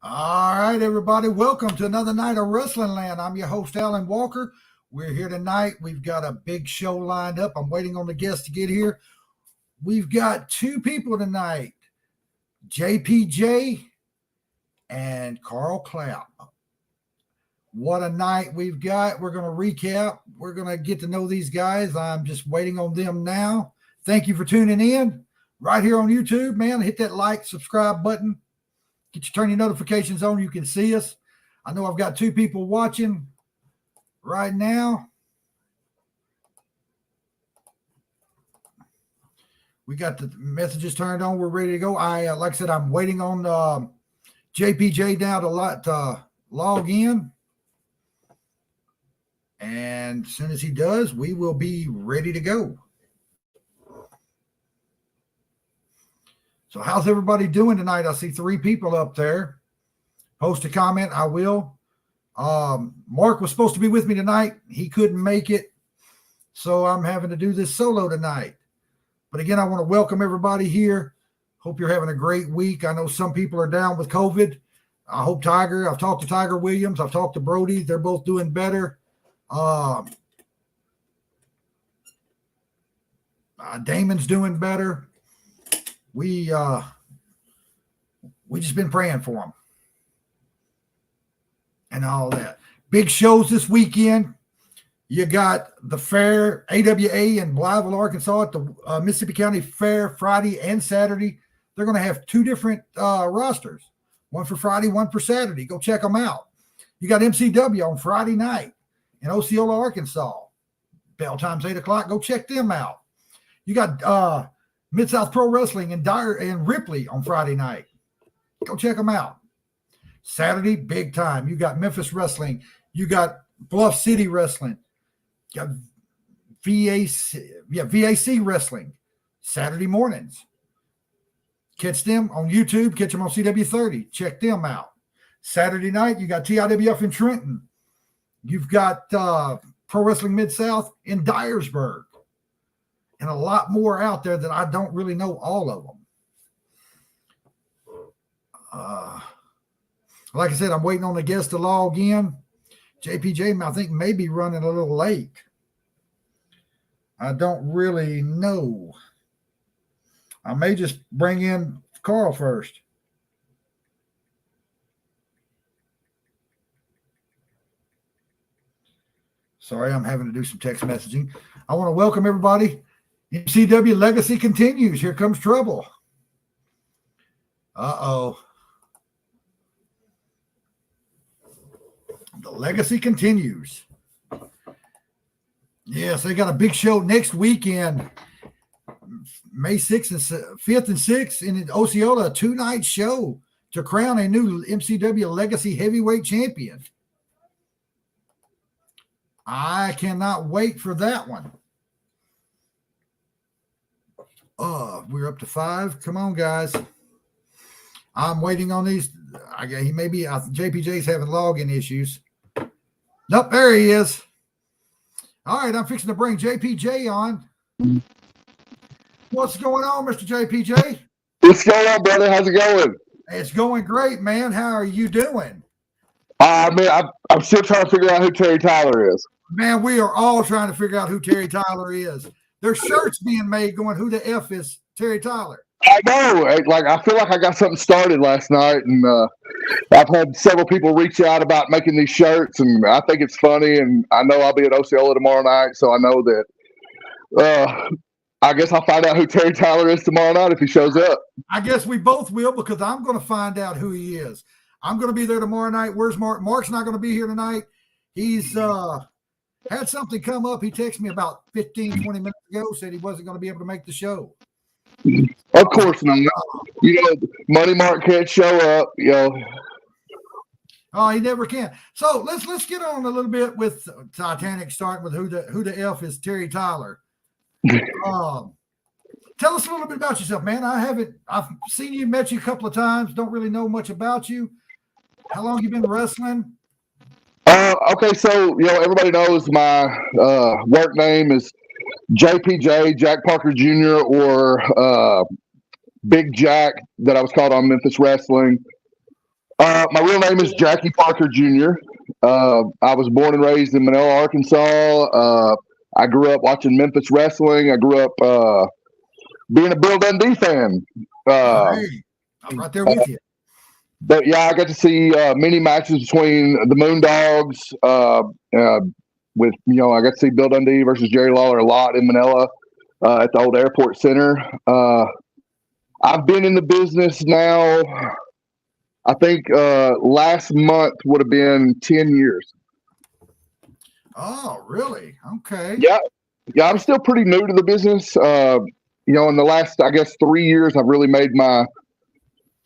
All right, everybody, welcome to another night of Wrestling Land. I'm your host, Alan Walker. We're here tonight. We've got a big show lined up. I'm waiting on the guests to get here. We've got two people tonight, JPJ and Carl Clapp. What a night we've got. We're going to recap. We're going to get to know these guys. I'm just waiting on them now. Thank you for tuning in right here on YouTube, man. Hit that like, subscribe button. Turn your notifications on. You can see us. I know I've got two people watching right now. We got the messages turned on. We're ready to go. Like I said, I'm waiting on JPJ now to log in. And as soon as he does, we will be ready to go. So how's everybody doing tonight? I see three people up there. Post a comment. I will. Mark was supposed to be with me tonight. He couldn't make it. So I'm having to do this solo tonight. But again, I want to welcome everybody here. Hope you're having a great week. I know some people are down with COVID. I hope I've talked to Tiger Williams. I've talked to Brody. They're both doing better. Damon's doing better. We just been praying for them and all that. Big shows this weekend. You got the fair, AWA in Blytheville, Arkansas at the Mississippi County Fair Friday and Saturday. They're going to have two different rosters, one for Friday, one for Saturday. Go check them out. You got MCW on Friday night in Osceola, Arkansas. Bell time's 8 o'clock. Go check them out. You got Mid-South Pro Wrestling in Ripley on Friday night. Go check them out. Saturday, big time. You got Memphis Wrestling. You got Bluff City Wrestling. You got VAC Wrestling. Saturday mornings. Catch them on YouTube. Catch them on CW30. Check them out. Saturday night, you got TIWF in Trenton. You've got Pro Wrestling Mid-South in Dyersburg. And a lot more out there that I don't really know all of them. Like I said, I'm waiting on the guest to log in. JPJ, I think, may be running a little late. I don't really know. I may just bring in Carl first. Sorry, I'm having to do some text messaging. I want to welcome everybody. MCW Legacy continues. Here comes trouble. Uh-oh. The legacy continues. Yes, they got a big show next weekend. May 6th and 5th and 6th in Osceola, a 2-night show to crown a new MCW Legacy Heavyweight Champion. I cannot wait for that one. We're up to 5. Come on, guys. I'm waiting on these. JPJ's having login issues. Nope, there he is. All right, I'm fixing to bring JPJ on. What's going on, Mr. JPJ? What's going on, brother? How's it going? It's going great, man. How are you doing? I'm still trying to figure out who Terry Tyler is. Man, we are all trying to figure out who Terry Tyler is. There's shirts being made going, who the F is Terry Tyler? I know. I feel like I got something started last night, and I've had several people reach out about making these shirts, and I think it's funny, and I know I'll be at Osceola tomorrow night, so I know that I guess I'll find out who Terry Tyler is tomorrow night if he shows up. I guess we both will, because I'm going to find out who he is. I'm going to be there tomorrow night. Where's Mark? Mark's not going to be here tonight. He's had something come up. He texted me about 15, 20 minutes ago, said he wasn't going to be able to make the show. Of course not. Money Mark can't show up, Oh, he never can. So let's get on a little bit with Titanic, starting with who the F is Terry Tyler. Tell us a little bit about yourself, man. I've seen you, met you a couple of times, don't really know much about you. How long you been wrestling? Okay, so everybody knows my work name is JPJ, Jack Parker Jr., or Big Jack, that I was called on Memphis Wrestling. My real name is Jackie Parker Jr. I was born and raised in Manila, Arkansas. I grew up watching Memphis wrestling. I grew up being a Bill Dundee fan. Hey, I'm right there with you. But yeah, I got to see many matches between the Moondogs. With I got to see Bill Dundee versus Jerry Lawler a lot in Manila at the old airport center. I've been in the business now. I think last month would have been 10 years. Oh, really? Okay. Yeah, I'm still pretty new to the business. In the last, I guess, 3 years, I've really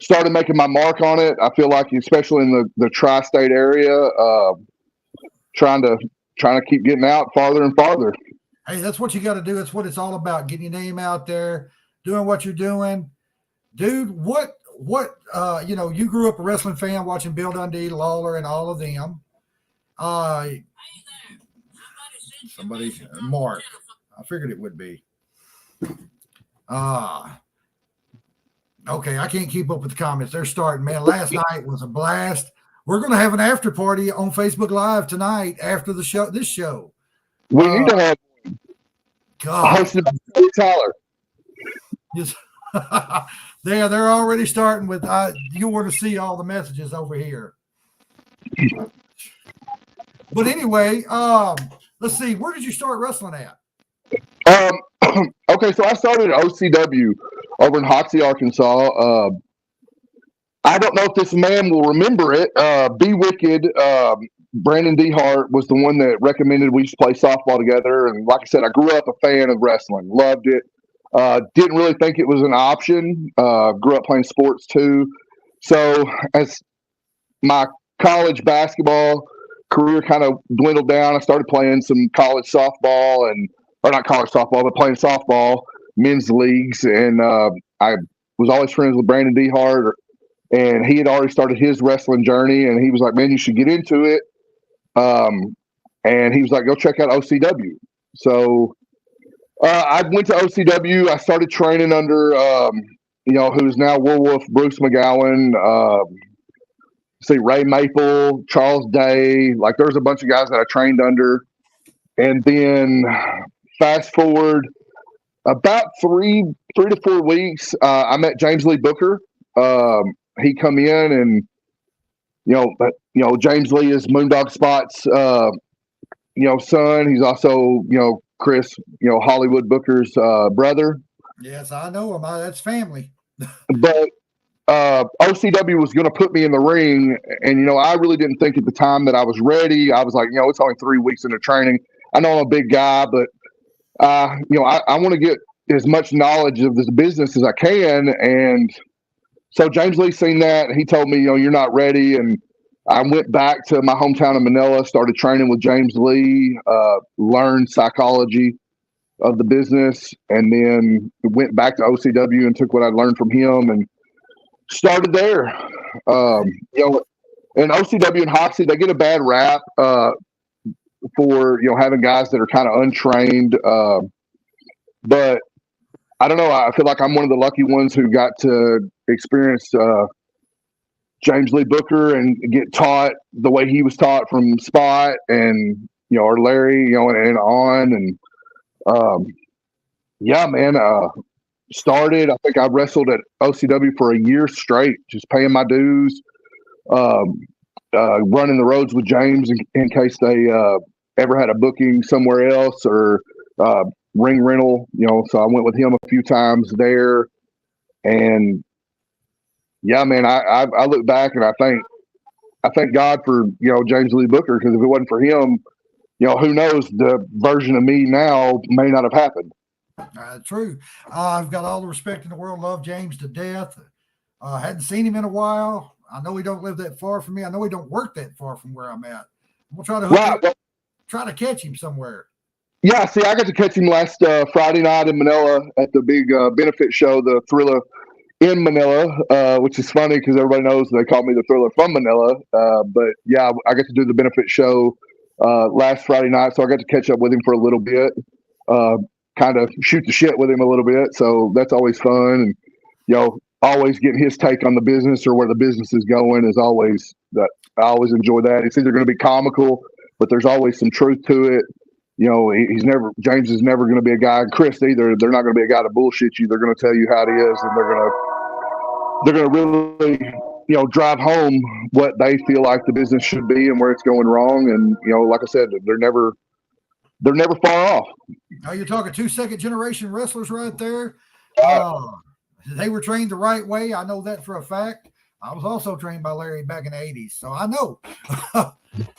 started making my mark on it. I feel like, especially in the tri-state area, trying to keep getting out farther and farther. Hey, that's what you got to do. That's what it's all about. Getting your name out there, doing what you're doing. Dude, what you grew up a wrestling fan watching Bill Dundee, Lawler, and all of them. Somebody, Mark. I figured it would be. Okay, I can't keep up with the comments. They're starting, man. Last night was a blast. We're going to have an after party on Facebook Live tonight after the show. This show. We need to have hosted by Tyler. Yes. They're already starting with. You want to see all the messages over here. But anyway, let's see. Where did you start wrestling at? Okay, so I started at OCW over in Hoxie, Arkansas. I don't know if this man will remember it. Be Wicked, Brandon Dehart was the one that recommended we should play softball together. And like I said, I grew up a fan of wrestling, loved it. Didn't really think it was an option. Grew up playing sports too. So as my college basketball career kind of dwindled down, I started playing some college softball or not college softball, but playing softball, men's leagues. And I was always friends with Brandon Dehart, and he had already started his wrestling journey. And he was like, man, you should get into it. And he was like, go check out OCW. So I went to OCW. I started training under, who's now Werewolf, Bruce McGowan, Ray Maple, Charles Day. Like, there's a bunch of guys that I trained under. And then fast forward about 3 to 4 weeks, I met James Lee Booker. He come in and, James Lee is Moondog Spot's, son. He's also, Chris, Hollywood Booker's brother. Yes, I know him. That's family. But OCW was going to put me in the ring, and I really didn't think at the time that I was ready. I was like, it's only 3 weeks into training. I know I'm a big guy, but I want to get as much knowledge of this business as I can. And so James Lee seen that, and he told me, you're not ready. And I went back to my hometown of Manila, started training with James Lee, learned psychology of the business, and then went back to OCW and took what I learned from him and started there. And OCW and Hoxie, they get a bad rap for having guys that are kind of untrained. But I don't know. I feel like I'm one of the lucky ones who got to experience James Lee Booker and get taught the way he was taught from Spot and or Larry, and on. And yeah, man. Started. I think I wrestled at OCW for a year straight, just paying my dues, running the roads with James in case they ever had a booking somewhere else or ring rental. So I went with him a few times there, and yeah, man, I look back and I thank God for James Lee Booker, because if it wasn't for him, who knows, the version of me now may not have happened. True. I've got all the respect in the world. Love James to death. Hadn't seen him in a while. I know he don't live that far from me. I know he don't work that far from where I'm at. We'll try to try to catch him somewhere. Yeah, see, I got to catch him last Friday night in Manila at the big benefit show, the Thriller in Manila, which is funny because everybody knows they call me the Thriller from Manila. But yeah, I got to do the benefit show last Friday night, so I got to catch up with him for a little bit, kind of shoot the shit with him a little bit. So that's always fun. And always getting his take on the business or where the business is going is always that. I always enjoy that. It's either going to be comical, but there's always some truth to it. He's never, James is never going to be a guy, Chris either. They're not going to be a guy to bullshit you. They're going to tell you how it is, and they're going to really, drive home what they feel like the business should be and where it's going wrong. And, like I said, they're never far off. Now you're talking 2 second generation wrestlers right there. They were trained the right way. I know that for a fact. I was also trained by Larry back in the 80s, so I know.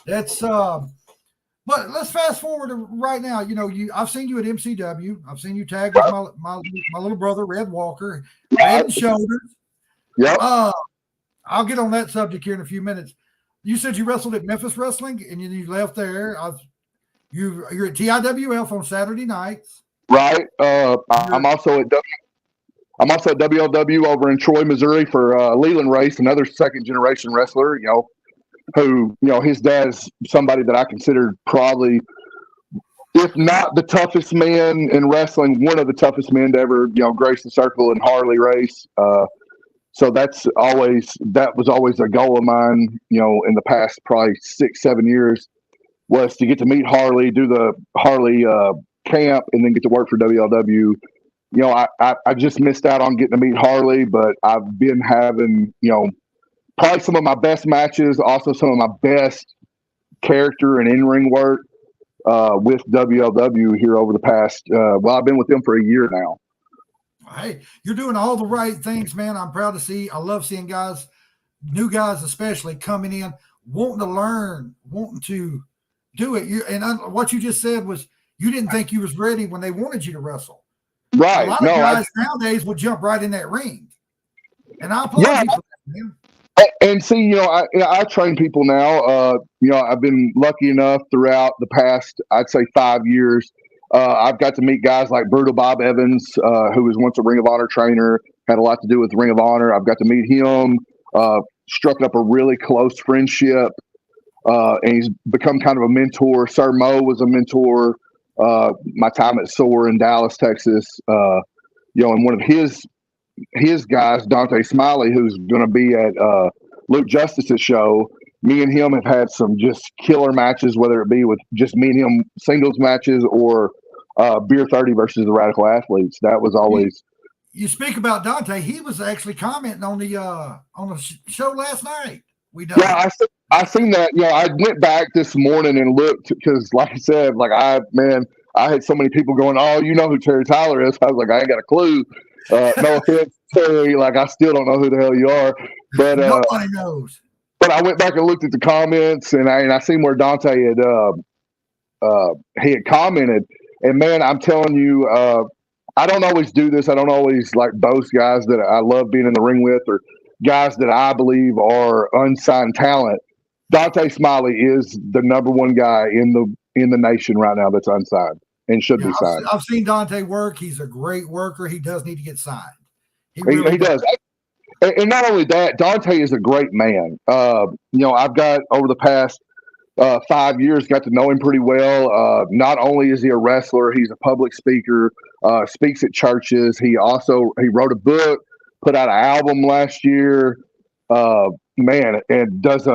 That's but let's fast forward to right now. I've seen you at MCW. I've seen you tag with my little brother, Red Walker, Head and Shoulders. Yep. I'll get on that subject here in a few minutes. You said you wrestled at Memphis Wrestling and you left there. You're at TIWF on Saturday nights. Right. I'm also at WLW over in Troy, Missouri for Leland Race, another second generation wrestler, who, his dad's somebody that I consider probably, if not the toughest man in wrestling, one of the toughest men to ever, grace the circle and Harley race. So that was always a goal of mine, in the past probably 6-7 years, was to get to meet Harley, do the Harley camp, and then get to work for WLW. I just missed out on getting to meet Harley, but I've been having, probably some of my best matches, also some of my best character and in-ring work with WLW here over the past, I've been with them for a year now. Hey, you're doing all the right things, man. I'm proud to see. I love seeing guys, new guys especially, coming in, wanting to learn, wanting to do it. What you just said was you didn't think you was ready when they wanted you to wrestle. Right. A lot of guys nowadays would jump right in that ring. And I applaud you for that, man. And see, I train people now. I've been lucky enough throughout the past, I'd say 5 years. I've got to meet guys like Brutal Bob Evans, who was once a Ring of Honor trainer, had a lot to do with Ring of Honor. I've got to meet him, struck up a really close friendship, and he's become kind of a mentor. Sir Mo was a mentor. My time at SOAR in Dallas, Texas, and one of his guys, Dante Smiley, who's going to be at Luke Justice's show. Me and him have had some just killer matches, whether it be with just me and him singles matches or Beer 30 versus the Radical Athletes. That was always. You speak about Dante. He was actually commenting on the show last night. Yeah, I seen that. I went back this morning and looked because, like I said, I had so many people going, "Oh, you know who Terry Tyler is?" I was like, I ain't got a clue. No offense, Terry. I still don't know who the hell you are. But nobody knows. But I went back and looked at the comments, and I seen where Dante had commented. And man, I'm telling you, I don't always do this. I don't always boast guys that I love being in the ring with, or guys that I believe are unsigned talent. Dante Smiley is the number one guy in the nation right now that's unsigned and should be signed. I've seen Dante work. He's a great worker. He does need to get signed. He does. And not only that, Dante is a great man. I've got over the past 5 years got to know him pretty well. Not only is he a wrestler, he's a public speaker, speaks at churches. He wrote a book, put out an album last year, and does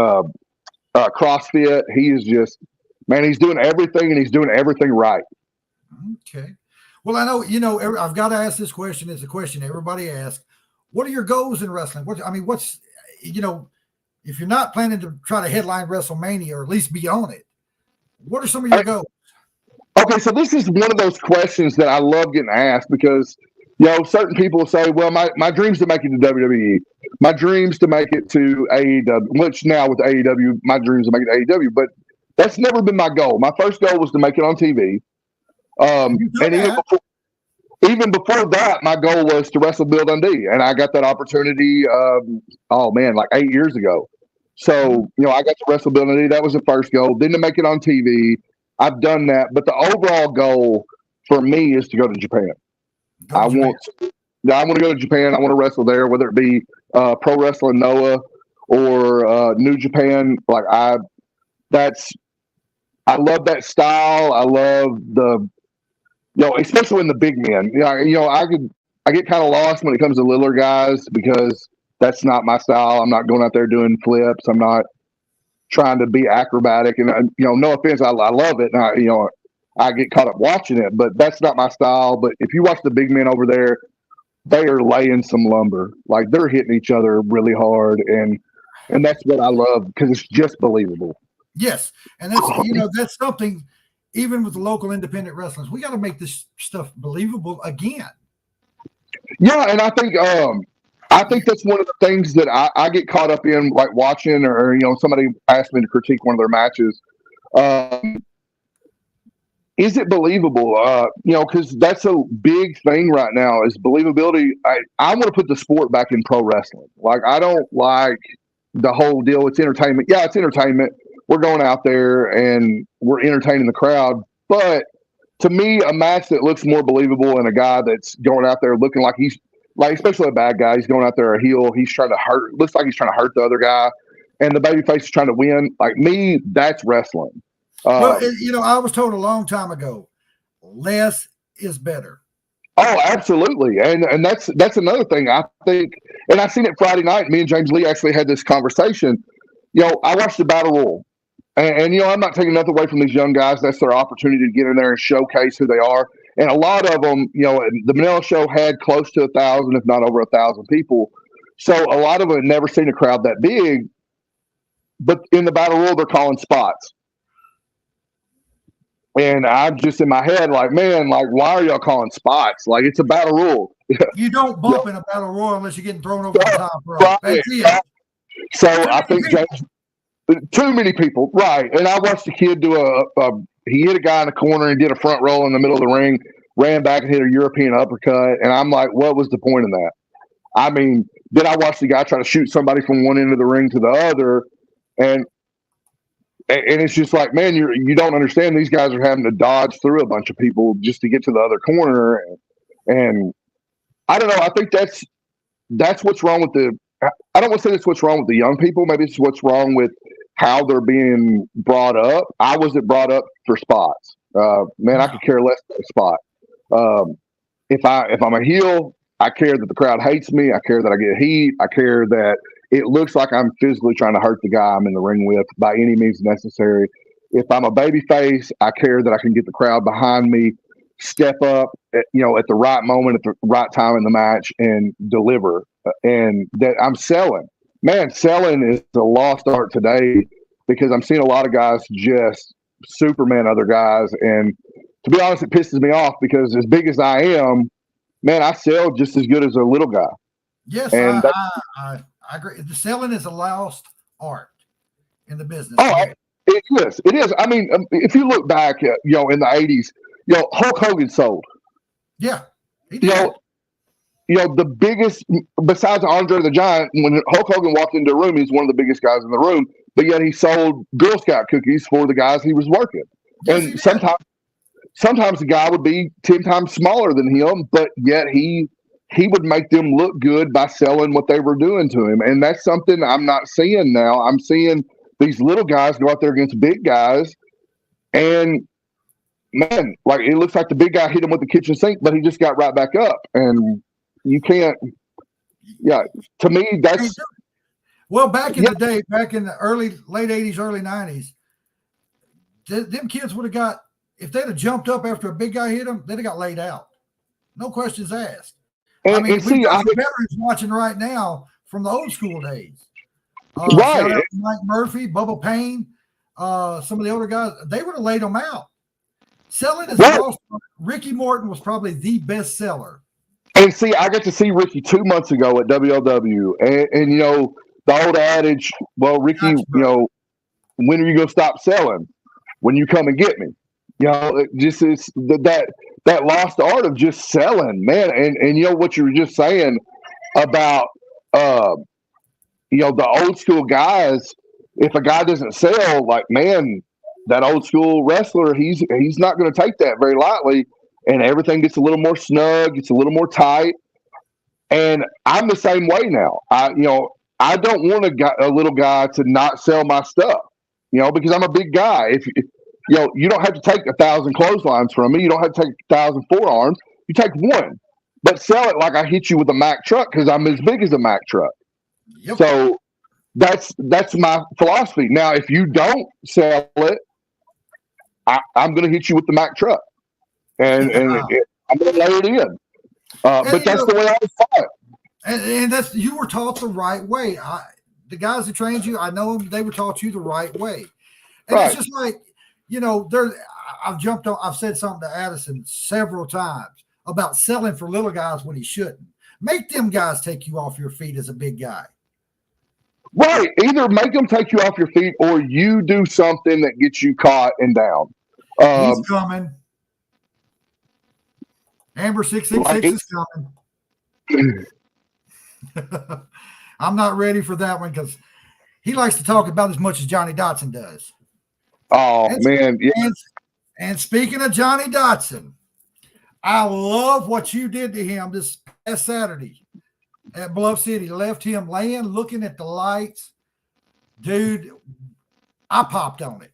CrossFit. He is just, man, he's doing everything, and he's doing everything right. Okay. Well, I know, I've got to ask this question. It's a question everybody asks. What are your goals in wrestling? What's if you're not planning to try to headline WrestleMania or at least be on it, what are some of your goals? Okay, so this is one of those questions that I love getting asked because, certain people say, well, my dream's to make it to WWE. My dream's to make it to AEW, which now with AEW, my dream's to make it to AEW, but that's never been my goal. My first goal was to make it on TV. And even before that, my goal was to wrestle Bill Dundee, and I got that opportunity. 8 years ago. So I got to wrestle Bill Dundee. That was the first goal. Then to make it on TV, I've done that. But the overall goal for me is to go to Japan. I want to go to Japan. I want to wrestle there, whether it be Pro Wrestling Noah or New Japan. I love that style. I love the. Especially in the big men. get kind of lost when it comes to littler guys because that's not my style. I'm not going out there doing flips. I'm not trying to be acrobatic. And no offense, I love it. And I get caught up watching it, but that's not my style. But if you watch the big men over there, they are laying some lumber. Like they're hitting each other really hard, and that's what I love because it's just believable. Yes, and that's something. Even with the local independent wrestlers, we got to make this stuff believable again. Yeah, and I think that's one of the things that I get caught up in, like watching, or somebody asked me to critique one of their matches. Is it believable? Because that's a big thing right now is believability. I want to put the sport back in pro wrestling. Like, I don't like the whole deal. It's entertainment. Yeah, it's entertainment. We're going out there and we're entertaining the crowd. But to me, a match that looks more believable and a guy that's going out there looking like he's like, especially a bad guy, he's going out there a heel. He's trying to hurt. Looks like he's trying to hurt the other guy, and the babyface is trying to win. Like me, that's wrestling. Well, I was told a long time ago, less is better. Oh, absolutely, and that's another thing I think. And I seen it Friday night. Me and James Lee actually had this conversation. I watched the Battle Royal, and I'm not taking nothing away from these young guys. That's their opportunity to get in there and showcase who they are. And a lot of them, the Manila show had close to 1,000, if not over 1,000 people. So a lot of them had never seen a crowd that big. But in the Battle Royal, they're calling spots. And I'm just in my head like, man, like, why are y'all calling spots? Like, it's a Battle Royal. You don't bump in a Battle Royal unless you're getting thrown over the top rope. Right. That's it. So I think too many people. Right. And I watched the kid do he hit a guy in the corner and did a front roll in the middle of the ring, ran back and hit a European uppercut. And I'm like, what was the point of that? I mean, then I watched the guy try to shoot somebody from one end of the ring to the other. And it's just like, man, you don't understand. These guys are having to dodge through a bunch of people just to get to the other corner. And I don't know. I think that's what's wrong with I don't want to say that's what's wrong with the young people. Maybe it's what's wrong with how they're being brought up. I wasn't brought up for spots. Man, I could care less about a spot. If I'm a heel, I care that the crowd hates me. I care that I get heat. I care that it looks like I'm physically trying to hurt the guy I'm in the ring with by any means necessary. If I'm a baby face, I care that I can get the crowd behind me, step up, at the right moment, at the right time in the match, and deliver. And that I'm selling. Man, selling is a lost art today because I'm seeing a lot of guys just Superman other guys. And to be honest, it pisses me off because as big as I am, man, I sell just as good as a little guy. Yes, and I agree. The selling is a lost art in the business. Oh, it is. It is. I mean, if you look back, in the 80s, Hulk Hogan sold. Yeah, he did. The biggest, besides Andre the Giant, when Hulk Hogan walked into a room, he's one of the biggest guys in the room, but yet he sold Girl Scout cookies for the guys he was working. Yes, and sometimes the guy would be 10 times smaller than him, but yet he would make them look good by selling what they were doing to him. And that's something I'm not seeing now. I'm seeing these little guys go out there against big guys, and man, like it looks like the big guy hit him with the kitchen sink, but he just got right back up. And you can't. Yeah, to me, that's. Well, back in the day, back in the late 80s, early 90s, them kids would have got, if they'd have jumped up after a big guy hit them, they'd have got laid out. No questions asked. I mean, we've got some veterans watching right now from the old school days. Right. Mike Murphy, Bubba Payne, some of the older guys, they would have laid them out. Selling is lost. Ricky Morton was probably the best seller. And see, I got to see Ricky 2 months ago at WLW, and the old adage, well, Ricky, when are you going to stop selling? When you come and get me. It just is that lost art of just selling, man. And what you were just saying about the old school guys, if a guy doesn't sell, like, man, that old school wrestler, he's not going to take that very lightly. And everything gets a little more snug, gets a little more tight. And I'm the same way now. I don't want a little guy to not sell my stuff, because I'm a big guy. If you don't have to take 1,000 clotheslines from me. You don't have to take 1,000 forearms. You take one. but sell it like I hit you with a Mack truck because I'm as big as a Mack truck. Yep. So that's my philosophy. Now, if you don't sell it, I'm going to hit you with the Mack truck, and I'm going to lay it in. But that's the way I was taught. And that's, you were taught the right way. The guys who trained you, I know them, they were taught you the right way. And It's just like, I've said something to Addison several times about selling for little guys when he shouldn't. Make them guys take you off your feet as a big guy. Right. Either make them take you off your feet or you do something that gets you caught and down. He's coming. Amber 666 is coming. I'm not ready for that one because he likes to talk about as much as Johnny Dotson does. Oh, man. Yeah. And speaking of Johnny Dotson, I love what you did to him this past Saturday at Bluff City. Left him laying, looking at the lights. Dude, I popped on it.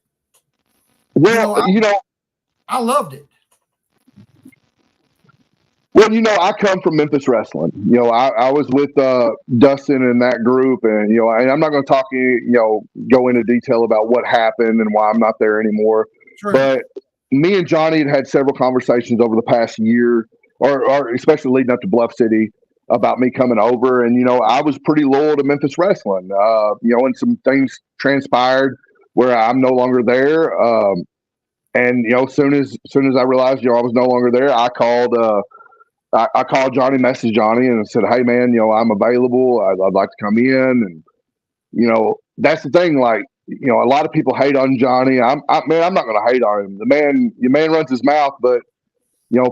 Well, I loved it. Well, I come from Memphis Wrestling. I was with Dustin and that group, and and I'm not going to talk, go into detail about what happened and why I'm not there anymore. True. But me and Johnny had several conversations over the past year, or especially leading up to Bluff City, about me coming over. And I was pretty loyal to Memphis Wrestling. And some things transpired where I'm no longer there. And as soon as I realized I was no longer there, I called. I called Johnny, messaged Johnny, and said, "Hey, man, I'm available. I'd like to come in." And that's the thing. Like, a lot of people hate on Johnny. I'm not going to hate on him. Your man runs his mouth, but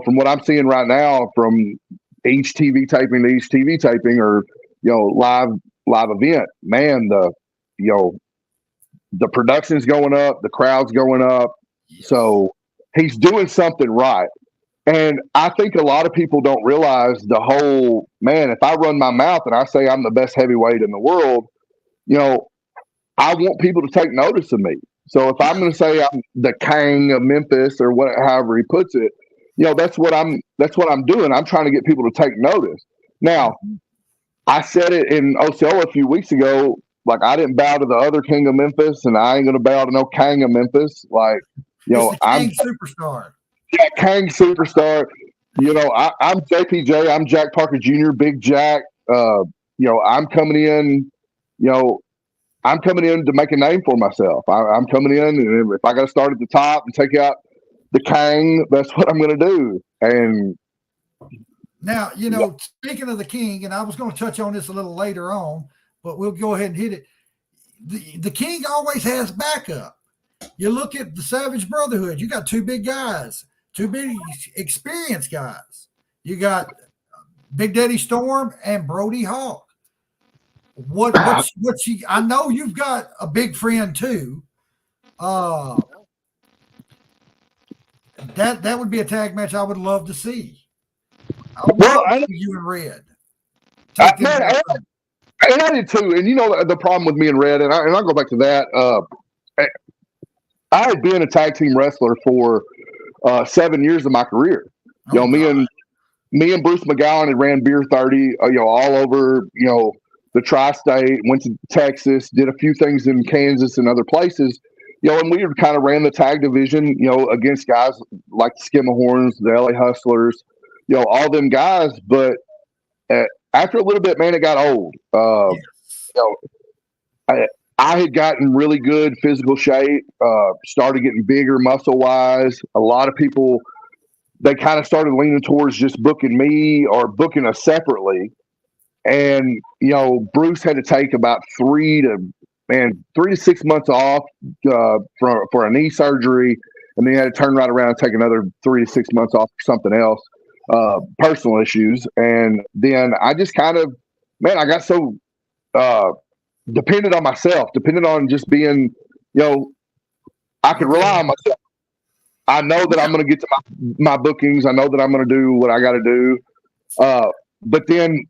from what I'm seeing right now, from each TV taping to each TV taping, or live event, man, the production's going up, the crowd's going up, so he's doing something right. And I think a lot of people don't realize the whole, man, if I run my mouth and I say I'm the best heavyweight in the world, I want people to take notice of me. So if I'm going to say I'm the king of Memphis or however he puts it, that's what I'm doing. I'm trying to get people to take notice. Now, I said it in Osceola a few weeks ago, like I didn't bow to the other king of Memphis, and I ain't going to bow to no king of Memphis. Like, I'm superstar. Yeah, Kang superstar. I'm JPJ. I'm Jack Parker Jr., Big Jack. I'm coming in. I'm coming in to make a name for myself. I'm coming in, and if I got to start at the top and take out the Kang, that's what I'm going to do. And now, speaking of the king, and I was going to touch on this a little later on, but we'll go ahead and hit it. The king always has backup. You look at the Savage Brotherhood. You got two big guys. Two big experienced guys. You got Big Daddy Storm and Brody Hawk. I know you've got a big friend too. That would be a tag match I would love to see. I see you and Red. And I did too. And the problem with me and Red, and I'll go back to that. I had been a tag team wrestler for 7 years of my career. Me and Bruce McGowan had ran Beer 30, all over, the tri-state, went to Texas, did a few things in Kansas and other places, and we kind of ran the tag division, against guys like the Skimmerhorns, the LA Hustlers, all them guys. But after a little bit, man, it got old. I had gotten really good physical shape, started getting bigger muscle-wise. A lot of people, they kind of started leaning towards just booking me or booking us separately. And, Bruce had to take about 3 to 6 months off for a knee surgery, and then he had to turn right around and take another 3 to 6 months off for something else, personal issues. And then I just kind of, I got so dependent on myself, dependent on just being, I could rely on myself. I know that I'm going to get to my bookings. I know that I'm going to do what I got to do. But then,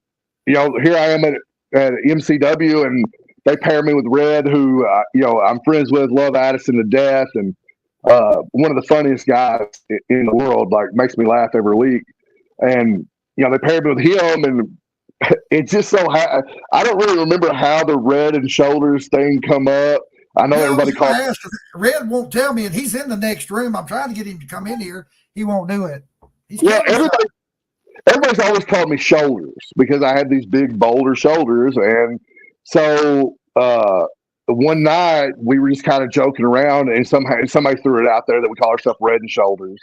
here I am at MCW, and they pair me with Red, who, I'm friends with, love Addison to death. And one of the funniest guys in the world, like makes me laugh every week. And they paired me with him, and it's just so I don't really remember how the Red and Shoulders thing come up. I know everybody called. Red won't tell me, and he's in the next room. I'm trying to get him to come in here. He won't do it. Everybody's always called me Shoulders because I had these big boulder shoulders, and so one night we were just kind of joking around, and somebody threw it out there that we call ourselves Red and Shoulders.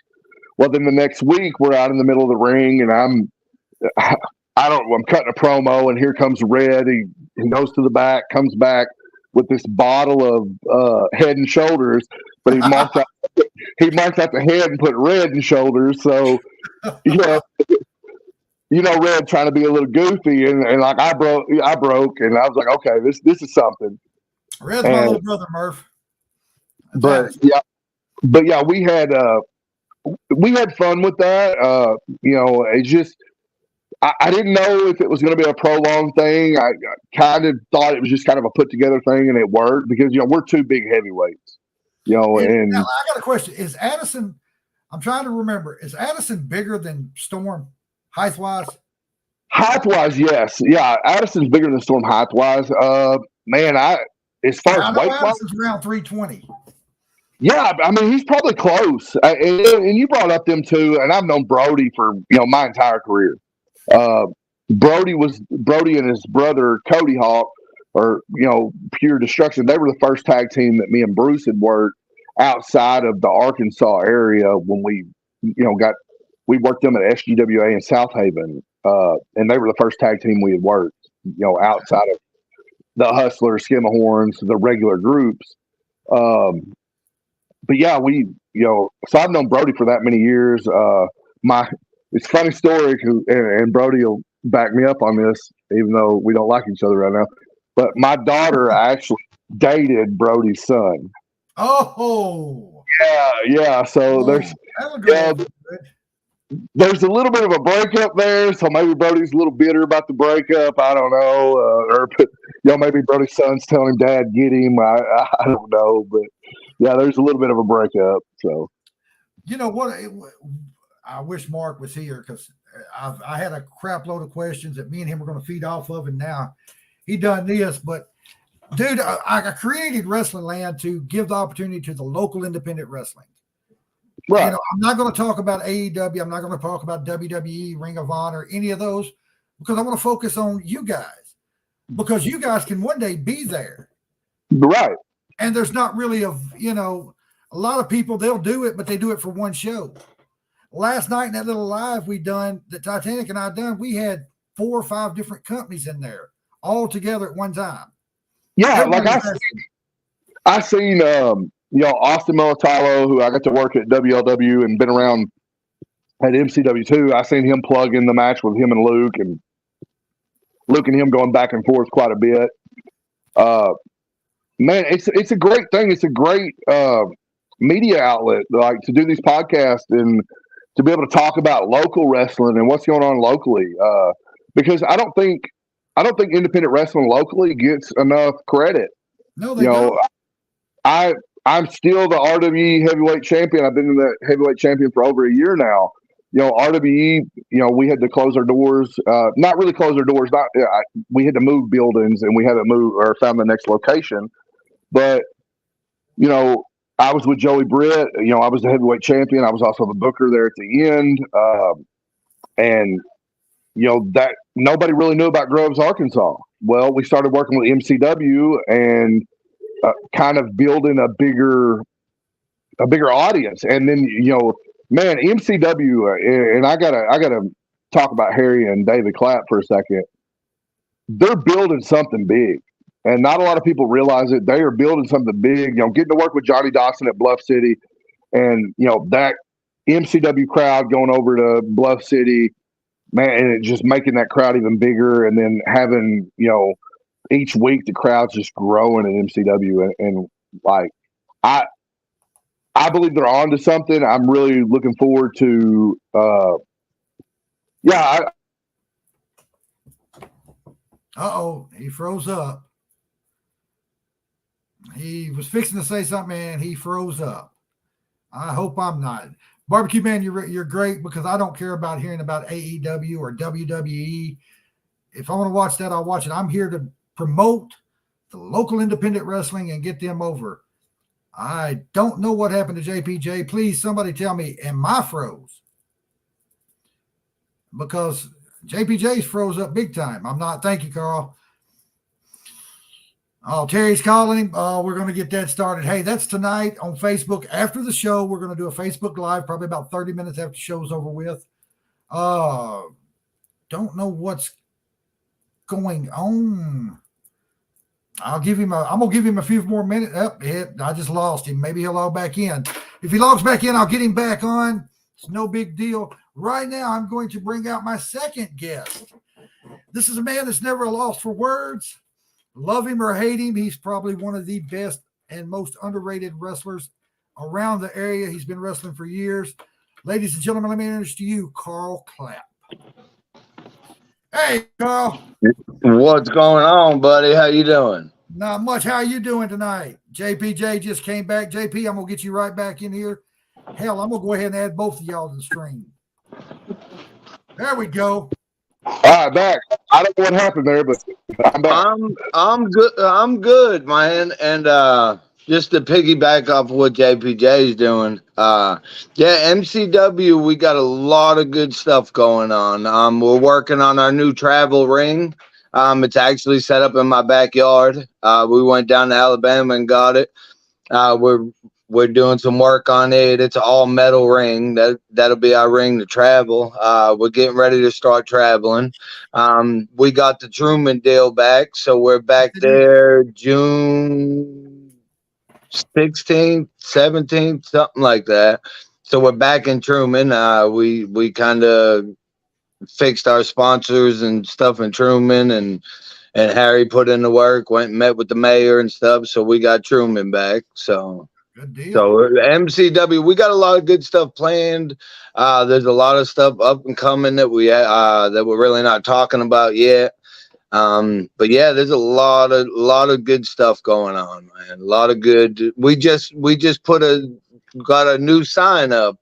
Well, then the next week we're out in the middle of the ring, and I'm cutting a promo, and here comes Red. He goes to the back, comes back with this bottle of Head and Shoulders, but he marked out the head and put Red and Shoulders. So Red trying to be a little goofy, and like I broke, and I was like, okay, this is something. Red's my little brother, Murph. But yeah, we had fun with that. It's just I didn't know if it was going to be a prolonged thing. I kind of thought it was just kind of a put together thing, and it worked because we're two big heavyweights. And now I got a question: is Addison? I'm trying to remember. Is Addison bigger than Storm? Height-wise? Height-wise, yes. Yeah, Addison's bigger than Storm height-wise. As far as weight-wise, Addison's around 320. Yeah, I mean, he's probably close. And you brought up them two, and I've known Brody for, my entire career. Brody and his brother, Cody Hawk, or, Pure Destruction, they were the first tag team that me and Bruce had worked outside of the Arkansas area when we worked them at SGWA in South Haven, and they were the first tag team we had worked, outside of the Hustlers, Skimahorns, the regular groups. But yeah, so I've known Brody for that many years. It's a funny story, and Brody will back me up on this, even though we don't like each other right now. But my daughter actually dated Brody's son. Oh, yeah. So there's a little bit of a breakup there, so maybe Brody's a little bitter about the breakup. I don't know, or maybe Brody's son's telling him, "Dad, get him." I don't know, but yeah, there's a little bit of a breakup. So, what? I wish Mark was here because I had a crap load of questions that me and him were going to feed off of, and now he done this. But dude, I created Wrestling Land to give the opportunity to the local independent wrestling. Right. I'm not going to talk about AEW. I'm not going to talk about WWE, Ring of Honor, any of those, because I want to focus on you guys, because you guys can one day be there. Right. And there's not really a lot of people, they'll do it, but they do it for one show. Last night in that little live we done, that Titanic and I done, we had 4 or 5 different companies in there all together at one time. Yeah. I seen Austin Militello, who I got to work at WLW and been around at MCW too. I seen him plug in the match with him and Luke and him going back and forth quite a bit. Man, it's a great thing. It's a great media outlet, like to do these podcasts and to be able to talk about local wrestling and what's going on locally. Because I don't think independent wrestling locally gets enough credit. No, they don't. I'm still the RWE heavyweight champion. I've been the heavyweight champion for over a year now. RWE, we had to close our doors. Not really close our doors. We had to move buildings and we had to move or found the next location. But, I was with Joey Britt. I was the heavyweight champion. I was also the booker there at the end. And that nobody really knew about Groves, Arkansas. Well, we started working with MCW and kind of building a bigger audience. And then, man, MCW, and I gotta talk about Harry and David Clapp for a second. They're building something big, and not a lot of people realize it. They are building something big. Getting to work with Johnny Dawson at Bluff City, and that MCW crowd going over to Bluff City, man, and it just making that crowd even bigger, and then having each week the crowd's just growing at MCW, and like I believe they're on to something. I'm really looking forward to he froze up. He was fixing to say something and he froze up. I hope I'm not. Barbecue Man, you're great because I don't care about hearing about AEW or WWE. If I want to watch that, I'll watch it. I'm here to promote the local independent wrestling and get them over. I don't know what happened to JPJ. Please, somebody tell me, am I froze? Because JPJ's froze up big time. I'm not. Thank you, Carl. Oh, Terry's calling. We're going to get that started. Hey, that's tonight on Facebook. After the show, we're going to do a Facebook Live, probably about 30 minutes after the show's over with. Don't know what's going on. I'm going to give him a few more minutes. I just lost him. Maybe he'll log back in. If he logs back in, I'll get him back on. It's no big deal. Right now, I'm going to bring out my second guest. This is a man that's never lost for words. Love him or hate him, he's probably one of the best and most underrated wrestlers around the area. He's been wrestling for years. Ladies and gentlemen, let me introduce to you Carl Clapp. Hey, Carl. What's going on, buddy? How you doing? Not much. How you doing tonight? JPJ just came back. JP, I'm going to get you right back in here. Hell, I'm going to go ahead and add both of y'all to the stream. There we go. All right, back. I don't know what happened there, but I'm back. I'm good. I'm good, man. And just to piggyback off what JPJ is doing, MCW, we got a lot of good stuff going on. We're working on our new travel ring. It's actually set up in my backyard. We went down to Alabama and got it. We're doing some work on it. It's an all metal ring. That'll be our ring to travel. We're getting ready to start traveling. We got the Truman deal back, so we're back there June 16th, 17th, something like that. So we're back in Truman. We kind of fixed our sponsors and stuff in Truman, and Harry put in the work, went and met with the mayor and stuff. So we got Truman back. So. Good deal. So MCW, we got a lot of good stuff planned. There's a lot of stuff up and coming that we're really not talking about yet. But yeah, there's a lot of good stuff going on, man. A lot of good. We just got a new sign up.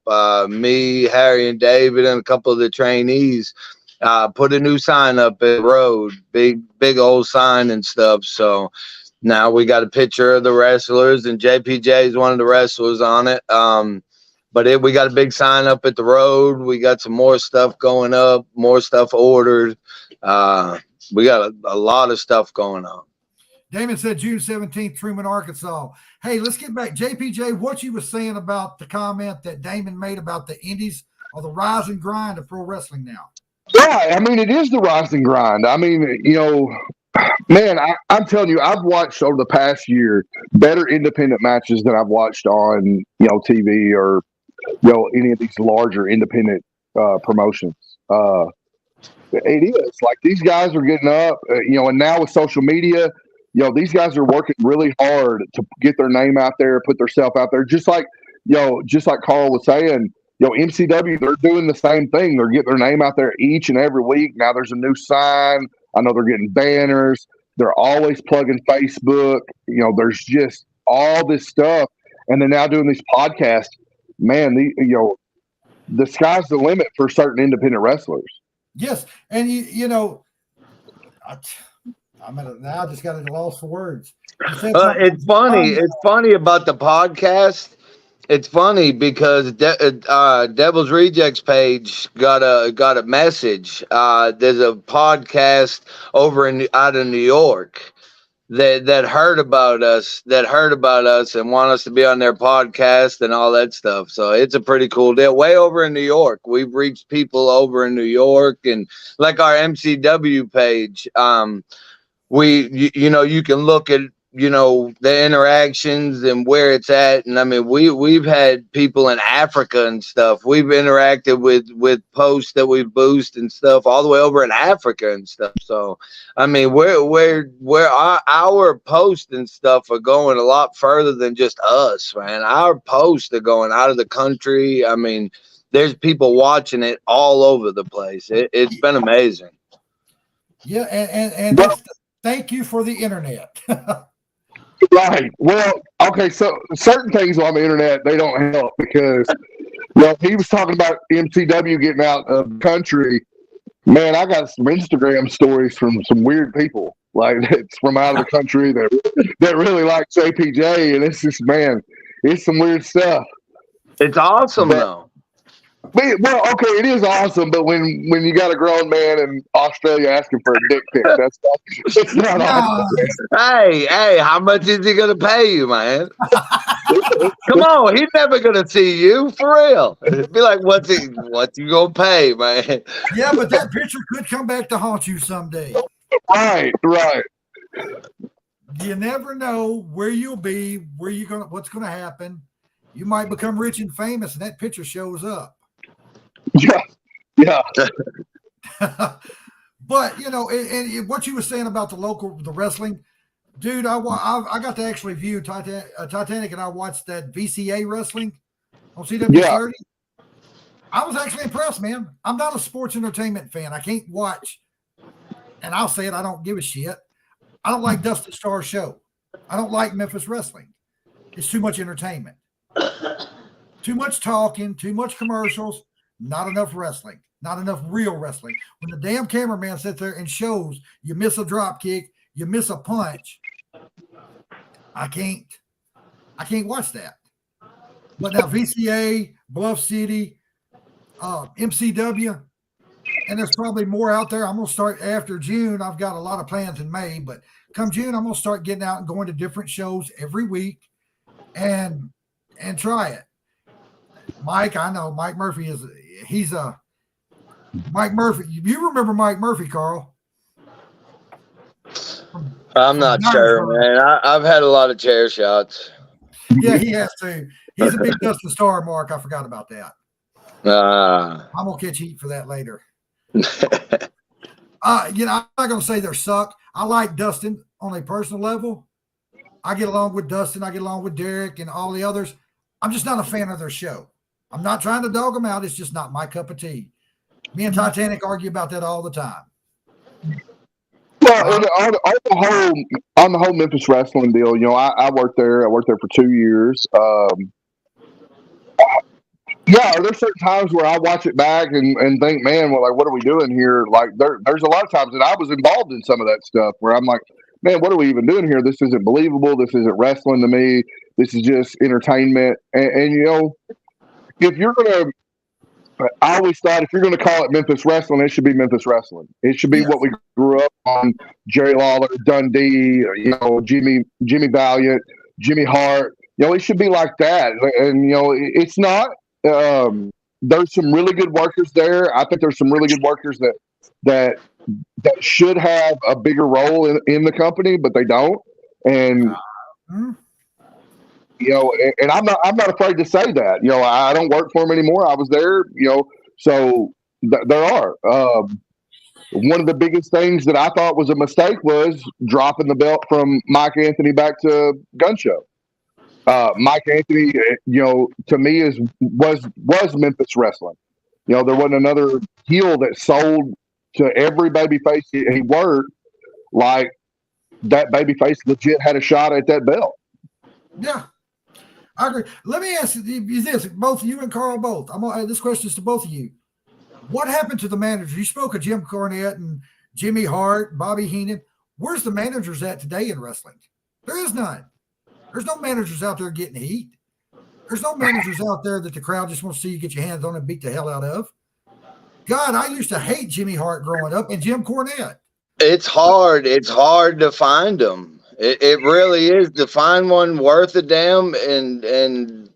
Me, Harry, and David, and a couple of the trainees put a new sign up at the road. Big old sign and stuff. So. Now we got a picture of the wrestlers, and JPJ is one of the wrestlers on it. But we got a big sign up at the road. We got some more stuff going up, more stuff ordered. We got a lot of stuff going on. Damon said June 17th, Truman, Arkansas. Hey, let's get back. JPJ, what you were saying about the comment that Damon made about the indies or the rise and grind of pro wrestling now. Yeah, I mean, it is the rise and grind. I mean, man, I'm telling you, I've watched over the past year better independent matches than I've watched on, TV or, any of these larger independent promotions. It is like these guys are getting up, and now with social media, these guys are working really hard to get their name out there, put themselves out there. Just like Carl was saying, MCW, they're doing the same thing. They're getting their name out there each and every week. Now there's a new sign. I know they're getting banners. They're always plugging Facebook. There's just all this stuff. And they're now doing these podcasts. Man, the sky's the limit for certain independent wrestlers. Yes. And, now I just got a loss for words. It's funny. It's funny about the podcast. It's funny because Devil's Rejects page got a message. There's a podcast out of New York that heard about us and want us to be on their podcast and all that stuff. So it's a pretty cool deal. Way over in New York, we've reached people over in New York, and like our MCW page. You can look at the interactions and where it's at, and I mean we've had people in Africa and stuff. We've interacted with posts that we've boosted and stuff all the way over in Africa and stuff. So I mean where our posts and stuff are going a lot further than just us, man. Our posts are going out of the country. I mean there's people watching it all over the place. It's been amazing. Yeah, and that's thank you for the internet. Right. Well, okay. So certain things on the internet, they don't help because Well, he was talking about MCW getting out of the country. Man, I got some Instagram stories from some weird people, like it's from out of the country that really like JPJ, and it's just, man, it's some weird stuff. It's awesome though. Well, okay, it is awesome, but when you got a grown man in Australia asking for a dick pic, that's not awesome. Hey, how much is he gonna pay you, man? Come on, he's never gonna see you for real. Be like, what's you gonna pay, man? Yeah, but that picture could come back to haunt you someday. Right. You never know where you'll be, what's gonna happen. You might become rich and famous, and that picture shows up. Yeah. But and what you were saying about the wrestling, dude, I got to actually view Titanic, and I watched that VCA wrestling on CW30. I was actually impressed, man. I'm not a sports entertainment fan. I can't watch, and I'll say it, I don't give a shit. I don't like Dustin Starr's show. I don't like Memphis wrestling. It's too much entertainment. Too much talking, too much commercials, not enough wrestling, not enough real wrestling. When the damn cameraman sits there and shows you miss a drop kick, you miss a punch, I can't watch that. But now VCA, Bluff City, MCW, and there's probably more out there. I'm going to start after June. I've got a lot of plans in May, but come June, I'm going to start getting out and going to different shows every week and try it. Mike, I know Mike Murphy he's a Mike Murphy. You remember Mike Murphy, Carl? I'm not sure, man. I've had a lot of chair shots. Yeah, he has to. He's a big Dustin Starr mark. I forgot about that. I'm gonna catch heat for that later. I'm not gonna say they suck. I like Dustin on a personal level. I get along with Dustin. I get along with Derek and all the others. I'm just not a fan of their show. I'm not trying to dog them out. It's just not my cup of tea. Me and Titanic argue about that all the time. Well, on the whole Memphis wrestling deal, I worked there. I worked there for 2 years. There's certain times where I watch it back and think, man, well, like, what are we doing here? Like, there's a lot of times that I was involved in some of that stuff where I'm like, man, what are we even doing here? This isn't believable. This isn't wrestling to me. This is just entertainment. And if you're going to, I always thought if you're going to call it Memphis wrestling, it should be Memphis wrestling. It should be what we grew up on: Jerry Lawler, Dundee, Jimmy Valiant, Jimmy Hart. It should be like that. And it's not. There's some really good workers there. I think there's some really good workers that should have a bigger role in the company, but they don't. And and I'm not afraid to say that. I don't work for them anymore. I was there. So there are. One of the biggest things that I thought was a mistake was dropping the belt from Mike Anthony back to Gun Show. Mike Anthony, to me was Memphis wrestling. There wasn't another heel that sold to every babyface he worked like that. Babyface legit had a shot at that belt. Yeah, I agree. Let me ask you this: both you and Carl, both. This question is to both of you. What happened to the managers? You spoke of Jim Cornette and Jimmy Hart, Bobby Heenan. Where's the managers at today in wrestling? There is none. There's no managers out there getting heat. There's no managers out there that the crowd just wants to see you get your hands on and beat the hell out of. God, I used to hate Jimmy Hart growing up and Jim Cornette. It's hard. It's hard to find them. It really is. To find one worth a damn and to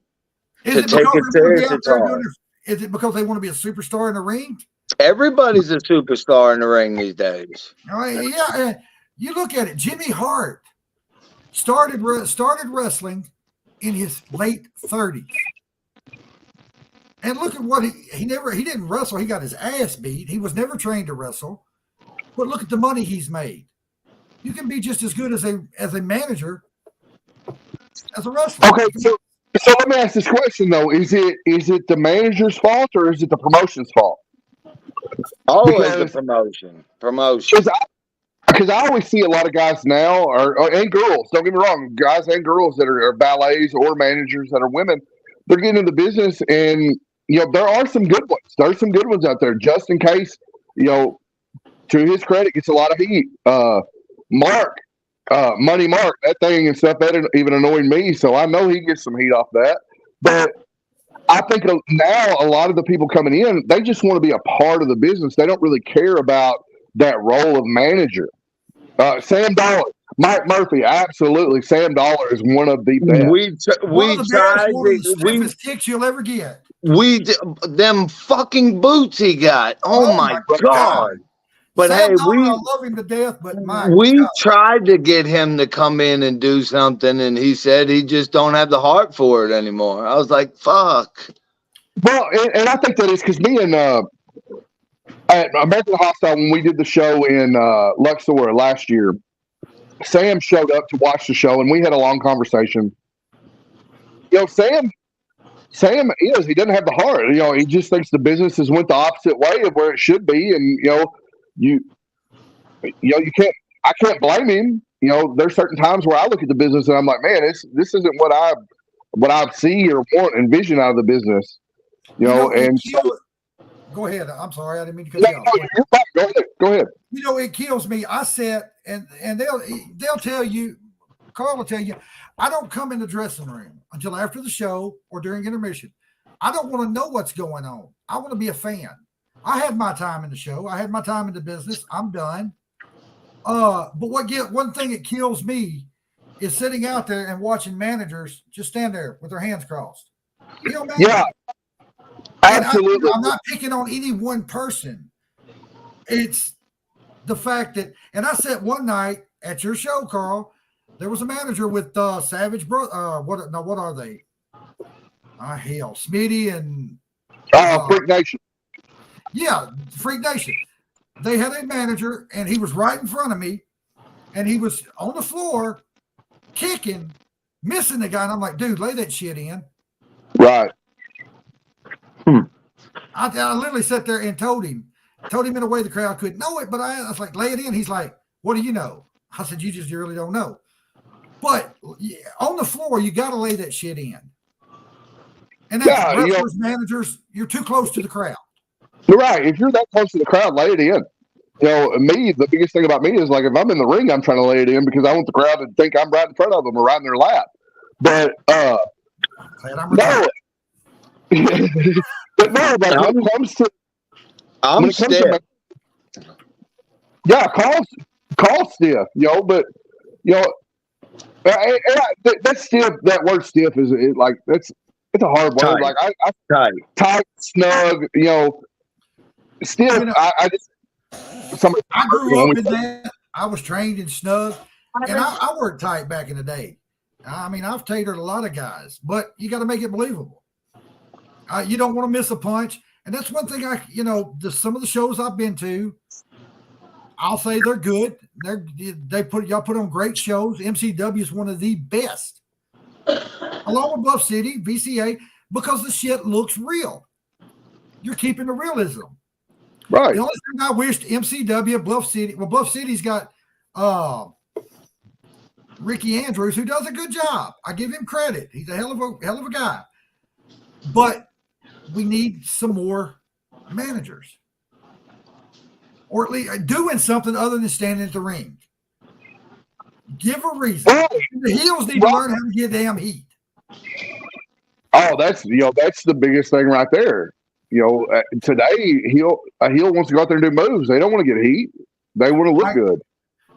take it serious, it's hard. Is it because they want to be a superstar in the ring? Everybody's a superstar in the ring these days. Yeah, you look at it. Jimmy Hart started wrestling in his late 30s, and look at what he didn't wrestle. He got his ass beat. He was never trained to wrestle, but look at the money he's made. You can be just as good as a manager as a wrestler. Okay, so let me ask this question though: Is it the manager's fault or is it the promotion's fault? Always the promotion. Because I always see a lot of guys now, and girls. Don't get me wrong, guys and girls that are valets or managers that are women. They're getting into business, and there are some good ones. There's some good ones out there, just in case, to his credit, gets a lot of heat. Mark, Money Mark, that thing and stuff, that even annoyed me. So I know he gets some heat off that. But I think now a lot of the people coming in, they just want to be a part of the business. They don't really care about that role of manager. Sam Dollar, Mike Murphy, absolutely. Sam Dollar is one of the best. One of the stiffest kicks you'll ever get. Them fucking boots he got. Oh my God. But Sam Dollar, I love him to death, but we tried to get him to come in and do something, and he said he just don't have the heart for it anymore. I was like, fuck. Well, and I think that is because me and at American Hostile, when we did the show in Luxor last year, Sam showed up to watch the show, and we had a long conversation. Sam he doesn't have the heart. He just thinks the business has went the opposite way of where it should be, and I can't blame him. There's certain times where I look at the business and I'm like, man, this isn't what I see or want and envision out of the business. Go ahead. I'm sorry, I didn't mean to cut you off. You're fine. Go ahead. It kills me. I said, and they'll tell you, Carl will tell you, I don't come in the dressing room until after the show or during intermission. I don't want to know what's going on. I want to be a fan. I had my time in the show. I had my time in the business. I'm done. But one thing that kills me is sitting out there and watching managers just stand there with their hands crossed. Yeah, absolutely. I'm not picking on any one person. It's the fact that, and I said one night at your show, Carl, there was a manager with Savage Brother. What are they? Hell, Smitty and Freak Nation. Yeah, Freak Nation. They had a manager, and he was right in front of me, and he was on the floor kicking, missing the guy, and I'm like, dude, lay that shit in. Right. I literally sat there and told him in a way the crowd couldn't know it, but I was like, lay it in. He's like, what do you know? I said, you really don't know. But on the floor, you got to lay that shit in. And that's wrestlers, managers, you're too close to the crowd. You're right. If you're that close to the crowd, lay it in. The biggest thing about me is, like, if I'm in the ring, I'm trying to lay it in because I want the crowd to think I'm right in front of them or right in their lap. But no. But no, like, when it comes to, I'm stiff. Yeah, call stiff, but that's stiff. That word stiff is like it's a hard word. Tight. Like I tight, snug, stiff. I grew up in that. I was trained in snug, and I worked tight back in the day. I mean, I've tatered a lot of guys, but you got to make it believable. You don't want to miss a punch. And that's one thing some of the shows I've been to, I'll say they're good. Y'all put on great shows. MCW is one of the best. Along with Bluff City, VCA, because the shit looks real. You're keeping the realism. Right. The only thing I wished MCW, Bluff City's got Ricky Andrews, who does a good job. I give him credit. He's a hell of a guy. But we need some more managers, or at least doing something other than standing at the ring. Give a reason. The heels need to learn how to get damn heat. Oh, that's the biggest thing right there. Today a heel wants to go out there and do moves. They don't want to get heat. They want to look good.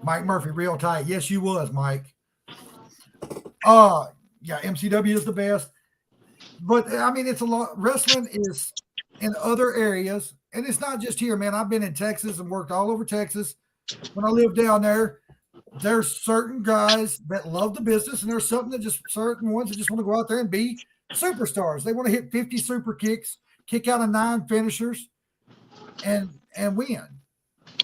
Mike Murphy, real tight. Yes, you was, Mike. MCW is the best. But I mean, it's a lot. Wrestling is in other areas, and it's not just here, man. I've been in Texas and worked all over Texas. When I lived down there, there's certain guys that love the business, and there's certain ones that just want to go out there and be superstars. They want to hit 50 super kicks, kick out of 9 finishers, and win.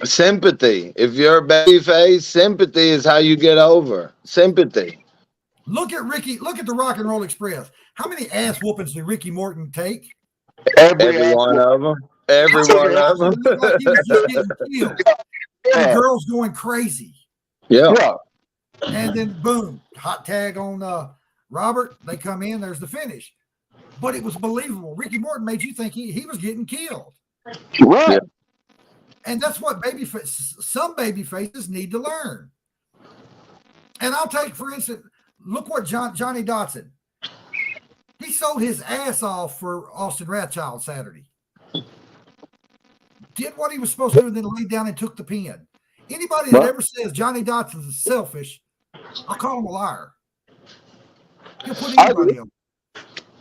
Sympathy. If you're a babyface, sympathy is how you get over. Sympathy. Look at Ricky. Look at the Rock and Roll Express. How many ass whoopings did Ricky Morton take? Every one of them. Every one of them. Like he was just getting killed. And the girls going crazy. Yeah. And then boom, hot tag on Robert. They come in. There's the finish. but it was believable. Ricky Morton made you think he was getting killed. Right. Yeah. And that's what some baby faces need to learn. And I'll take, for instance, look what Johnny Dotson. He sold his ass off for Austin Rathchild Saturday. Did what he was supposed to do and then laid down and took the pin. Anybody that ever says Johnny Dotson is selfish, I'll call him a liar. He'll put anybody on.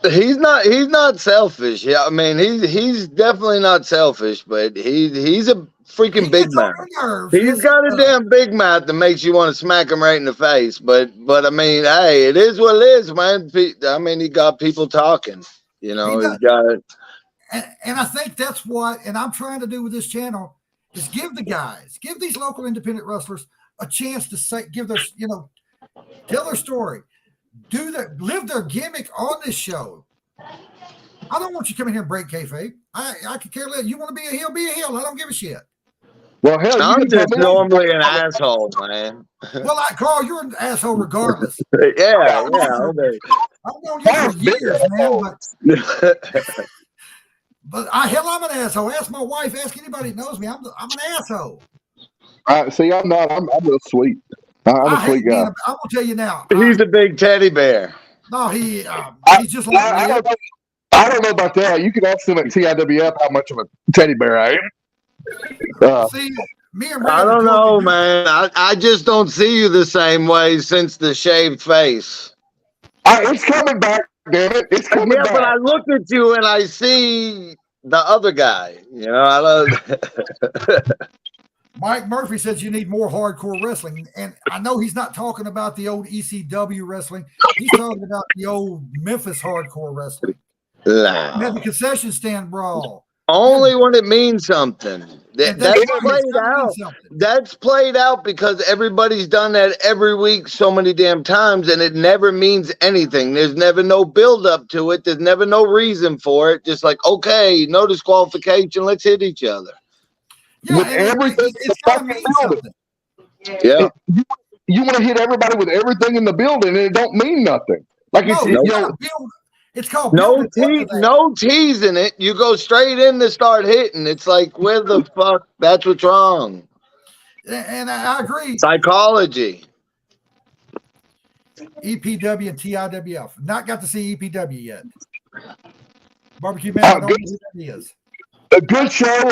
He's not selfish. Yeah, I mean he's definitely not selfish, but he's a freaking big man. He's got a damn big mouth that makes you want to smack him right in the face. But I mean, hey, it is what it is, man. I mean, he got people talking. You know, he's got it. And I think that's what, and I'm trying to do with this channel, is give these local independent wrestlers a chance to say, tell their story. Live their gimmick on this show. I don't want you to come in here and break kayfabe. I could care less. You want to be a heel, be a heel. I don't give a shit. Well, hell, I'm just normally an asshole, man. Well, Carl, you're an asshole regardless. yeah. I've known you for years, man. But I'm an asshole. Ask my wife. Ask anybody that knows me. I'm an asshole. See, I'm not. I'm real sweet. I'm a sweet guy. I'm gonna tell you now. He's a big teddy bear. No, he's just like I don't know about that. You can ask them at TIWF how much of a teddy bear I am. See, me and I don't know, man. I just don't see you the same way since the shaved face. It's coming back, damn it. It's coming back. But I look at you and I see the other guy. You know, I love. Mike Murphy says you need more hardcore wrestling. And I know he's not talking about the old ECW wrestling. He's talking about the old Memphis hardcore wrestling. Nah. You have the concession stand brawl. Only when it means something. That's played out. That's played out because everybody's done that every week so many damn times, and it never means anything. There's never no build up to it. There's never no reason for it. Just like, okay, no disqualification. Let's hit each other. Yeah, with everything, it's got to mean something. Yeah, you want to hit everybody with everything in the building, and it don't mean nothing. Like it's called no teasing it. You go straight in to start hitting. It's like, where the fuck? That's what's wrong. And I agree. Psychology. EPW and TIWF. Not got to see EPW yet. Barbecue Man, I don't know who that is. A good show.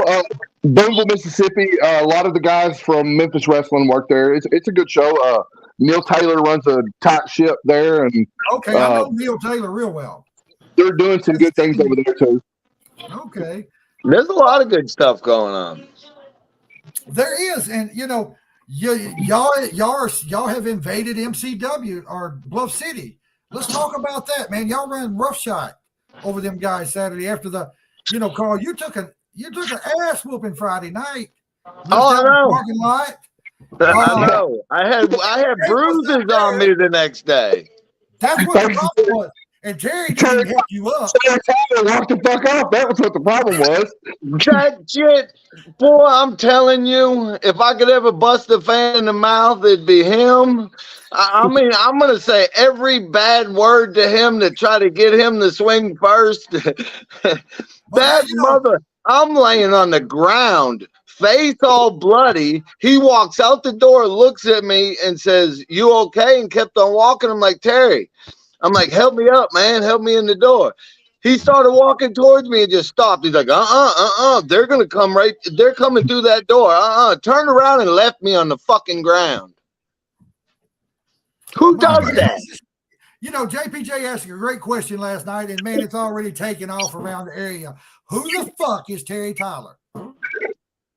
Boonville, Mississippi. A lot of the guys from Memphis Wrestling work there. It's a good show. Neil Taylor runs a tight ship there, and I know Neil Taylor real well. They're doing some good things over there too. Okay, there's a lot of good stuff going on. There is, and y'all have invaded MCW or Bluff City. Let's talk about that, man. Y'all ran roughshod over them guys Saturday after the. Carl, you took an ass whooping Friday night. Oh, I know. Parking lot. I know. I had bruises on me the next day. That's what the problem was. And Terry didn't help you up. Walk the fuck off. That was what the problem was. That shit, boy, I'm telling you, if I could ever bust a fan in the mouth, it'd be him. I mean, I'm going to say every bad word to him to try to get him to swing first. Mother, I'm laying on the ground, face all bloody. He walks out the door, looks at me and says, "You okay?" And kept on walking. I'm like, Terry, help me up, man. Help me in the door. He started walking towards me and just stopped. He's like, they're going to come right. They're coming through that door. Turned around and left me on the fucking ground. Who does that? JPJ asked a great question last night, and man, it's already taken off around the area. Who the fuck is Terry Tyler?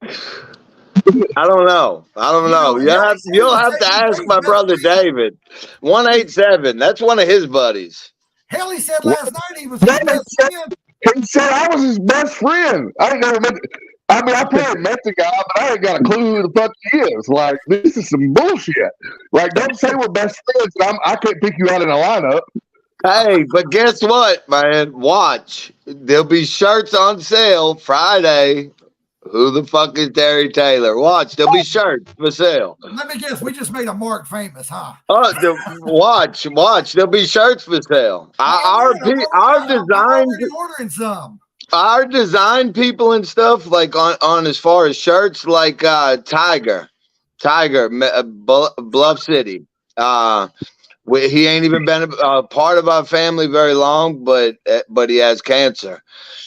I don't know. You'll have to ask my brother David. 187. That's one of his buddies. Hell, he said last night he was his best friend. He said I was his best friend. I probably met the guy, but I ain't got a clue who the fuck he is. Like, this is some bullshit. Like, don't say we're best friends. And I can't pick you out in a lineup. Hey, but guess what, man? Watch. There'll be shirts on sale Friday. Who the fuck is Terry Taylor? Watch, there'll be shirts for sale. Let me guess. We just made a Mark famous, huh? Oh, watch. There'll be shirts for sale. Our I'm design, already ordering some. our design people and stuff like on as far as shirts, like Tiger, Bluff City. He ain't even been a part of our family very long, but he has cancer.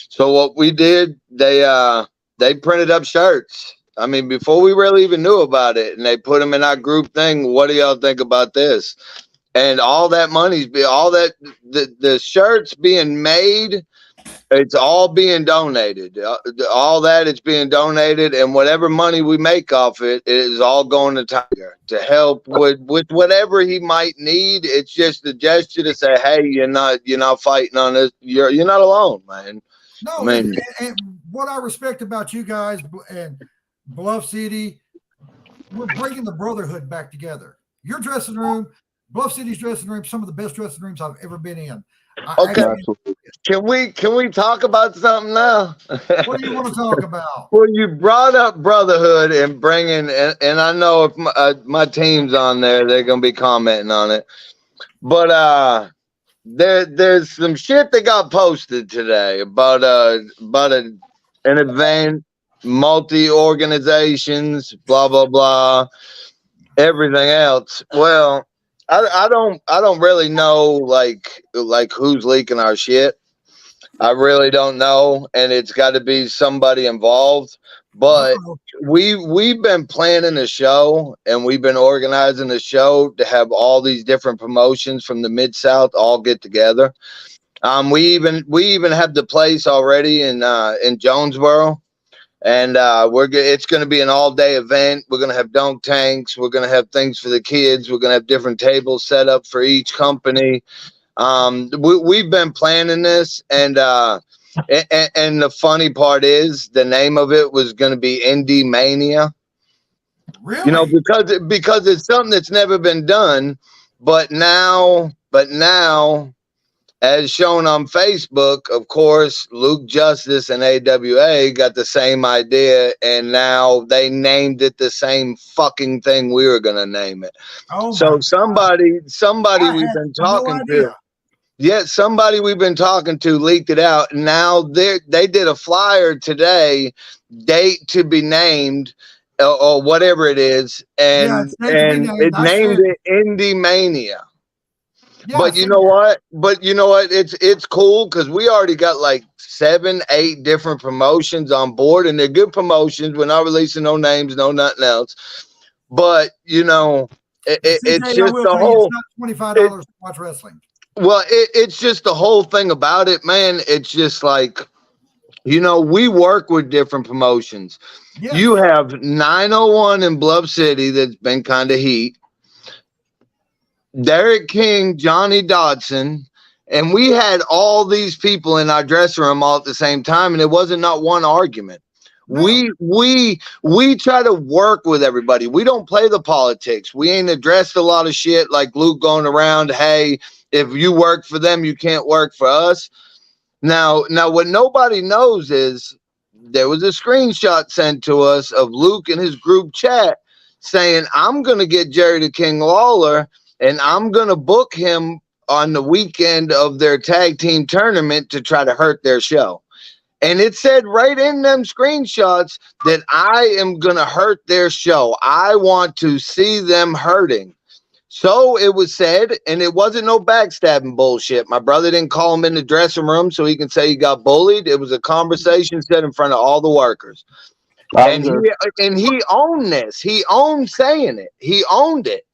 So what we did, they printed up shirts. I mean, before we really even knew about it, and they put them in our group thing. What do y'all think about this? And all that the shirts being made, it's all being donated. All that it's being donated, and whatever money we make off it, it is all going to Tiger to help with whatever he might need. It's just a gesture to say, hey, you're not fighting on this. You're not alone, man. No, I mean, and what I respect about you guys and Bluff City, we're bringing the brotherhood back together. Your dressing room, Bluff City's dressing room, some of the best dressing rooms I've ever been in. Okay, can we talk about something now? What do you want to talk about? Well, you brought up brotherhood and bringing, and I know if my team's on there, they're gonna be commenting on it. But there's some shit that got posted today about an event, multi organizations, blah blah blah, everything else. Well, I don't really know like who's leaking our shit. I really don't know, and it's got to be somebody involved. But we've been planning a show, and we've been organizing a show to have all these different promotions from the Mid-South all get together. We even have the place already in Jonesboro, and it's going to be an all-day event. We're going to have dunk tanks. We're going to have things for the kids. We're going to have different tables set up for each company. We've been planning this, and the funny part is the name of it was going to be Indie Mania. Really? You know, because it's something that's never been done, but now, as shown on Facebook, of course, Luke Justice and AWA got the same idea, and now they named it the same fucking thing we were going to name it. Oh, so somebody we've been talking to. Yeah, somebody we've been talking to leaked it out. Now they did a flyer today, date to be named, or whatever it is, and it named it Indie Mania. Yeah, but you know what? It's cool because we already got like 7-8 different promotions on board, and they're good promotions. We're not releasing no names, no nothing else. But you know, it's just the whole. It's not $25 to watch wrestling. Well, it's just the whole thing about it, man. It's just like, you know, we work with different promotions. Yes. You have 901 in Bluff City that's been kind of heat. Derek King, Johnny Dodson, and we had all these people in our dressing room all at the same time, and it wasn't not one argument. No. We try to work with everybody. We don't play the politics. We ain't addressed a lot of shit like Luke going around, hey, if you work for them, you can't work for us. Now, what nobody knows is there was a screenshot sent to us of Luke in his group chat saying, I'm going to get Jerry the King Lawler, and I'm going to book him on the weekend of their tag team tournament to try to hurt their show. And it said right in them screenshots that I am going to hurt their show. I want to see them hurting. So it was said, and it wasn't no backstabbing bullshit. My brother didn't call him in the dressing room so he can say he got bullied. It was a conversation said in front of all the workers. And he owned this. He owned saying it. He owned it.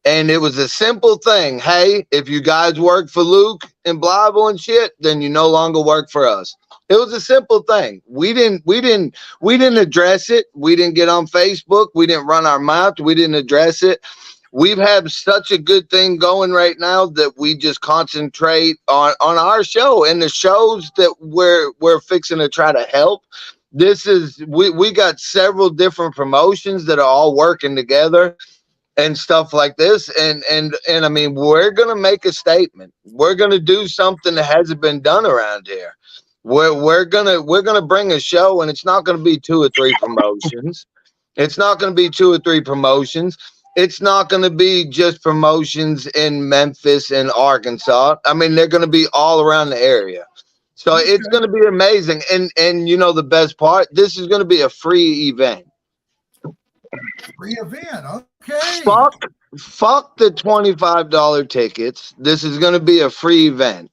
And it was a simple thing. Hey, if you guys work for Luke and Blyville and shit, then you no longer work for us. It was a simple thing. We didn't address it. We didn't get on Facebook. We didn't run our mouth. We didn't address it. We've had such a good thing going right now that we just concentrate on our show and the shows that we're fixing to try to help. We got several different promotions that are all working together and stuff like this. And I mean, we're going to make a statement. We're going to do something that hasn't been done around here. We're gonna bring a show, and it's not gonna be 2 or 3 promotions. It's not gonna be 2 or 3 promotions. It's not gonna be just promotions in Memphis and Arkansas. I mean, they're gonna be all around the area. So it's gonna be amazing. And you know the best part, this is gonna be a free event. Free event, okay. Fuck the $25 tickets. This is gonna be a free event.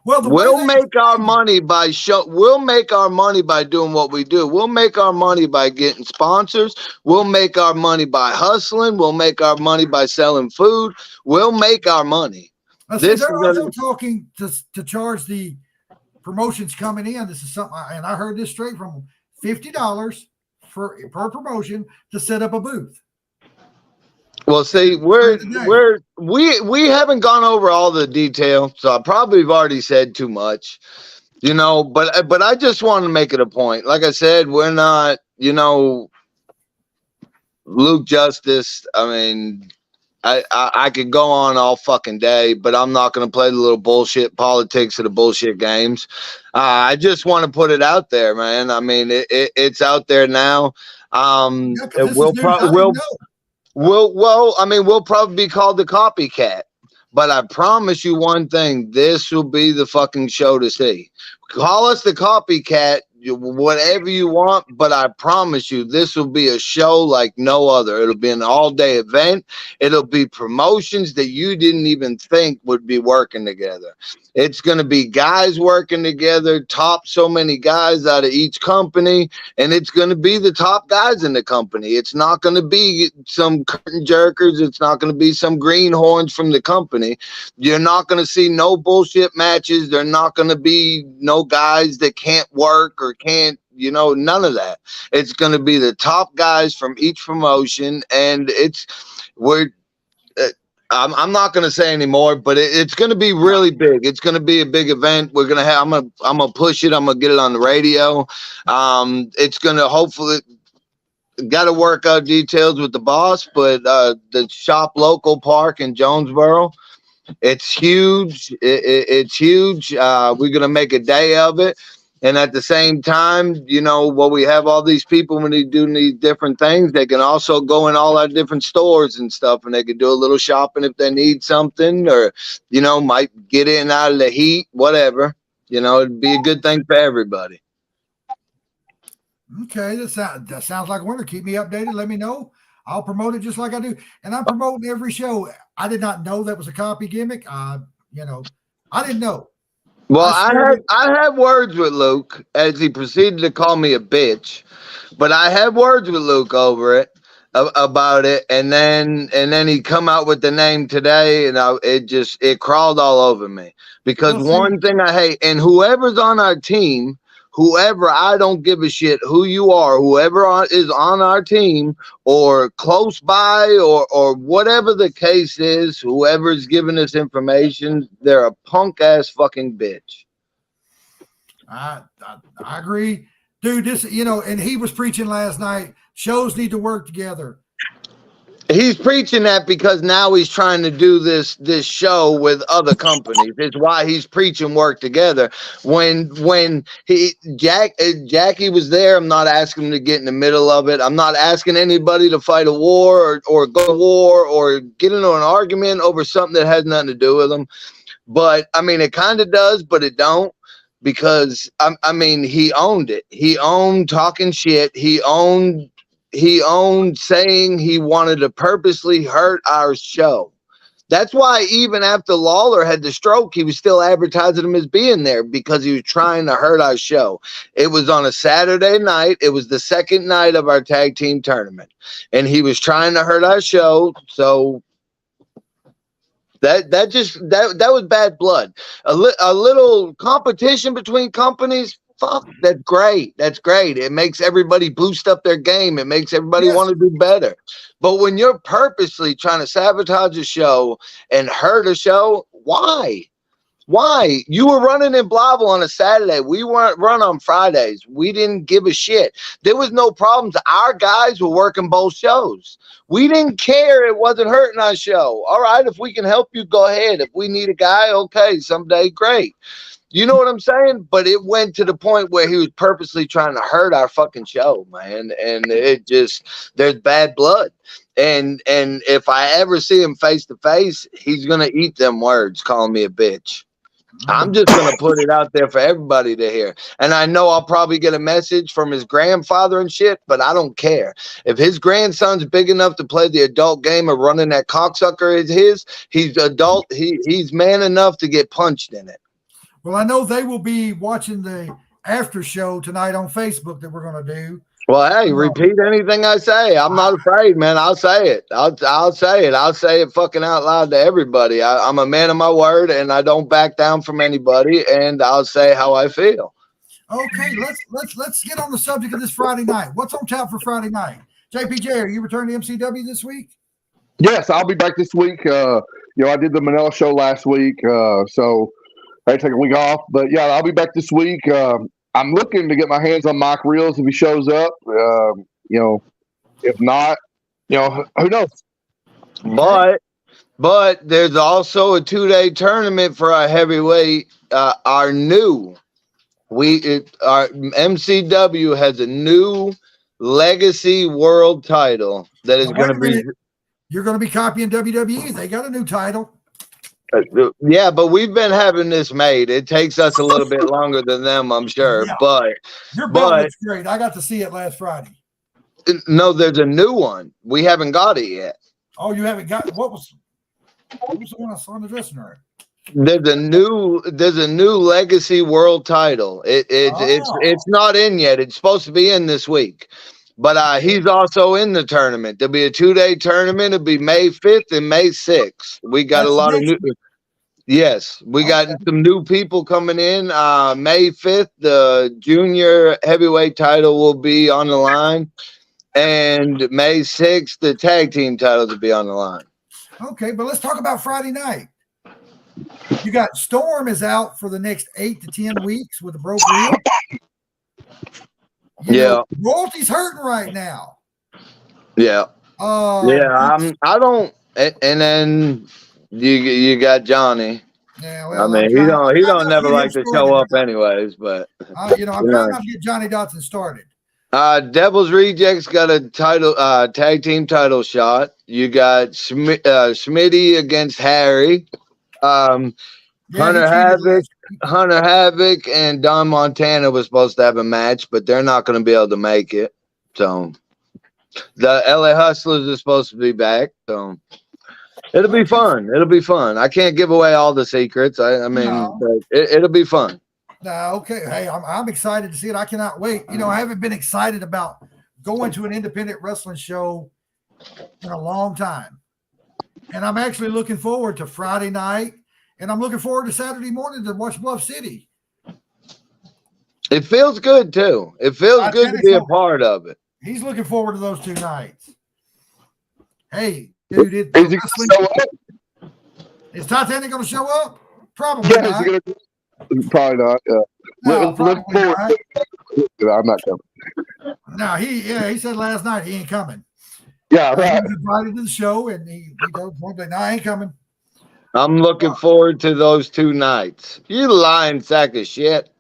Well, we'll make our money by We'll make our money by doing what we do. We'll make our money by getting sponsors. We'll make our money by hustling. We'll make our money by selling food. We'll make our money. They're also talking to charge the promotions coming in. This is something, and I heard this straight from $50 per promotion to set up a booth. Well, see, we haven't gone over all the detail, so I probably have already said too much, you know. But I just want to make it a point. Like I said, we're not, you know, Luke Justice. I mean, I could go on all fucking day, but I'm not going to play the little bullshit politics of the bullshit games. I just want to put it out there, man. I mean, it's out there now. We'll probably be called the copycat, but I promise you one thing: this will be the fucking show to see. Call us the copycat, whatever you want, but I promise you this will be a show like no other. It'll be an all-day event. It'll be promotions that you didn't even think would be working together. It's going to be guys working together, top so many guys out of each company, and it's going to be the top guys in the company. It's not going to be some curtain jerkers. It's not going to be some greenhorns from the company. You're not going to see no bullshit matches. They're not going to be no guys that can't work or can't, you know, none of that. It's going to be the top guys from each promotion, and I'm not going to say anymore, but it's going to be really big. It's going to be a big event. We're going to have, I'm going to push it. I'm going to get it on the radio. It's going to hopefully got to work out details with the boss, but the Shop Local Park in Jonesboro, it's huge. It's huge. We're going to make a day of it. And at the same time, you know, while we have all these people when they do these different things, they can also go in all our different stores and stuff, and they can do a little shopping if they need something, or, you know, might get in out of the heat, whatever. You know, it'd be a good thing for everybody. Okay, that sounds like a winner. Keep me updated. Let me know. I'll promote it just like I do. And I'm promoting every show. I did not know that was a copy gimmick. You know, I didn't know. Well, I had words with Luke as he proceeded to call me a bitch, but I had words with Luke over it about it, and then he come out with the name today, and it crawled all over me because one thing I hate, and whoever's on our team, whoever, I don't give a shit who you are, whoever is on our team or close by or whatever the case is, whoever's giving us information, they're a punk ass fucking bitch. I agree, dude. This, you know, and he was preaching last night. Shows need to work together. He's preaching that because now he's trying to do this show with other companies. It's why he's preaching work together. When Jackie was there, I'm not asking him to get in the middle of it. I'm not asking anybody to fight a war or go to war or get into an argument over something that has nothing to do with them. But I mean, it kind of does, but it don't. Because I mean, he owned it. He owned talking shit. He owned saying he wanted to purposely hurt our show. That's why even after Lawler had the stroke, he was still advertising him as being there because he was trying to hurt our show. It was on a Saturday night. It was the second night of our tag team tournament, and he was trying to hurt our show. So that was bad blood. A little competition between companies. Fuck, that's great. That's great. It makes everybody boost up their game. It makes everybody want to do better. But when you're purposely trying to sabotage a show and hurt a show, why? Why? You were running in Blavel on a Saturday. We weren't run on Fridays. We didn't give a shit. There was no problems. Our guys were working both shows. We didn't care. It wasn't hurting our show. All right, if we can help you, go ahead. If we need a guy, okay, someday, great. You know what I'm saying? But it went to the point where he was purposely trying to hurt our fucking show, man. And it just, there's bad blood. And if I ever see him face to face, he's gonna eat them words, calling me a bitch. I'm just gonna put it out there for everybody to hear. And I know I'll probably get a message from his grandfather and shit, but I don't care. If his grandson's big enough to play the adult game of running that cocksucker is his, he's adult, he's man enough to get punched in it. Well, I know they will be watching the after show tonight on Facebook that we're going to do. Well, hey, repeat anything I say. I'm not afraid, man. I'll say it. I'll say it. I'll say it fucking out loud to everybody. I'm a man of my word, and I don't back down from anybody. And I'll say how I feel. Okay, let's get on the subject of this Friday night. What's on tap for Friday night? JPJ, are you returning to MCW this week? Yes, I'll be back this week. I did the Manila show last week, so I had to take a week off. But yeah, I'll be back this week. I'm looking to get my hands on Mike Reels if he shows up. If not, who knows? But there's also a 2-day tournament for our heavyweight. Our MCW has a new legacy world title that is going to be. You're going to be copying WWE. They got a new title. Yeah, but we've been having this made. It takes us a little bit longer than them, I'm sure. Yeah. But your belt looks great. I got to see it last Friday. No, there's a new one. We haven't got it yet. Oh, you haven't got what was the one I saw in the dressing room? There's a new legacy world title. It's not in yet. It's supposed to be in this week. But he's also in the tournament. There'll be a 2-day tournament. It'll be May 5th and May 6th. We got a lot of new. Yes, we got some new people coming in. May 5th, the junior heavyweight title will be on the line. And May 6th, the tag team titles will be on the line. Okay, but let's talk about Friday night. You got Storm is out for the next 8 to 10 weeks with a broke rib. Royalty's hurting right now. Yeah. I don't. And then you got Johnny. Yeah, well, I mean, he don't never like to show up anyways. But I'm trying not to get Johnny Dotson started. Devil's Rejects got a title tag team title shot. You got Smitty against Harry. Hunter Havoc and Don Montana was supposed to have a match, but they're not going to be able to make it. So the LA Hustlers are supposed to be back. So it'll be fun. I can't give away all the secrets. But it'll be fun. Okay. Hey, I'm excited to see it. I cannot wait. I haven't been excited about going to an independent wrestling show in a long time. And I'm actually looking forward to Friday night. And I'm looking forward to Saturday morning to watch Bluff City. It feels good, too. It feels good to be a part of it. He's looking forward to those 2 nights. Hey, dude, is Titanic going to show up? Probably not. Probably not. Yeah. I'm not coming. No, he said last night he ain't coming. Yeah, right. He was invited to the show, and he goes one day, no, I ain't coming. I'm looking forward to those 2 nights. You lying sack of shit.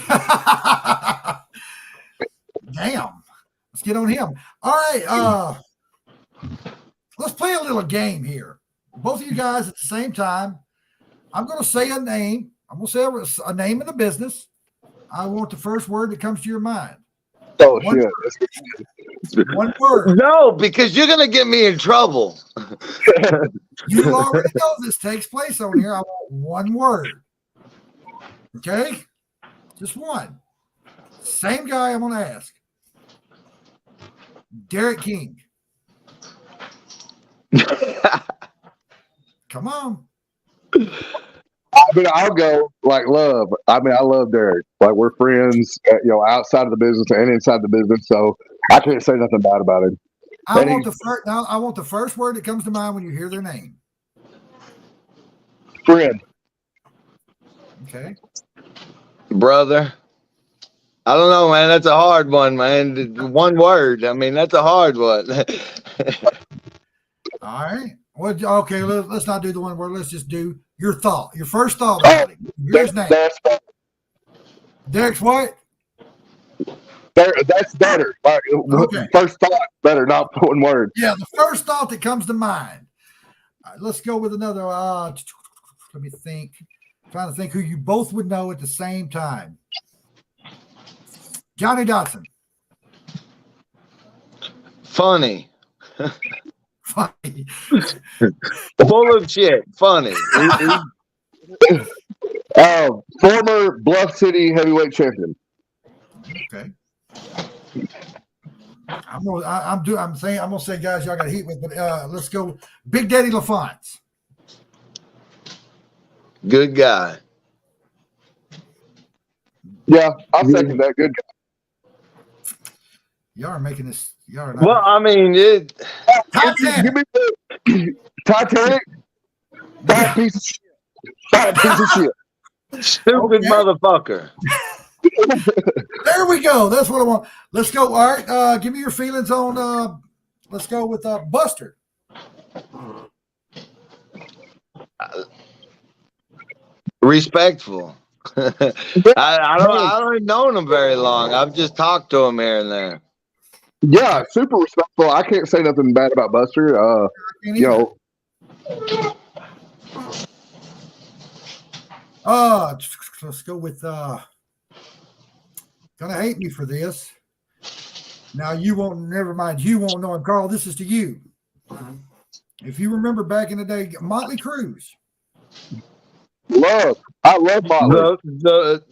Damn. Let's get on him. All right. Let's play a little game here. Both of you guys at the same time. I'm going to say a name. I'm going to say a name in the business. I want the first word that comes to your mind. Oh, shit. One word. No, because you're going to get me in trouble. You already know this takes place on here. I want one word. Okay? Just one. Same guy I'm going to ask. Derek King. Come on. I'll go like love. I love Derek. Like we're friends, outside of the business and inside the business. So I can't say nothing bad about him. I want the first word that comes to mind when you hear their name. Friend. Okay. Brother. I don't know, man. That's a hard one, man. One word. I mean, that's a hard one. All right. Well, okay. Let's not do the one word. Let's just do Your first thought about him. Here's his name. Derek's what? That's better. Like, Okay. First thought, better, not one word. Yeah, the first thought that comes to mind. All right, let's go with another. Let me think. I'm trying to think who you both would know at the same time. Johnny Dotson. Funny. Funny. Full of shit. Funny. Former Bluff City heavyweight champion. Okay. I'm gonna say guys y'all got to heat with, but let's go Big Daddy LaFonts. Good guy. Yeah, I'll second that. Good guy. Y'all are making this. Y'all are not. Well, I mean, Give me the Titanic. Fat piece of shit. Fat piece of shit. Stupid motherfucker. There we go. That's what I want. Let's go. All right. Give me your feelings on. Let's go with Buster. Respectful. I don't know him very long. I've just talked to him here and there. Yeah, super respectful. I can't say nothing bad about Buster. Let's go with gonna hate me for this. Now you won't. Never mind. You won't know him, Carl. This is to you. If you remember back in the day, Motley Cruz. I love Motley. The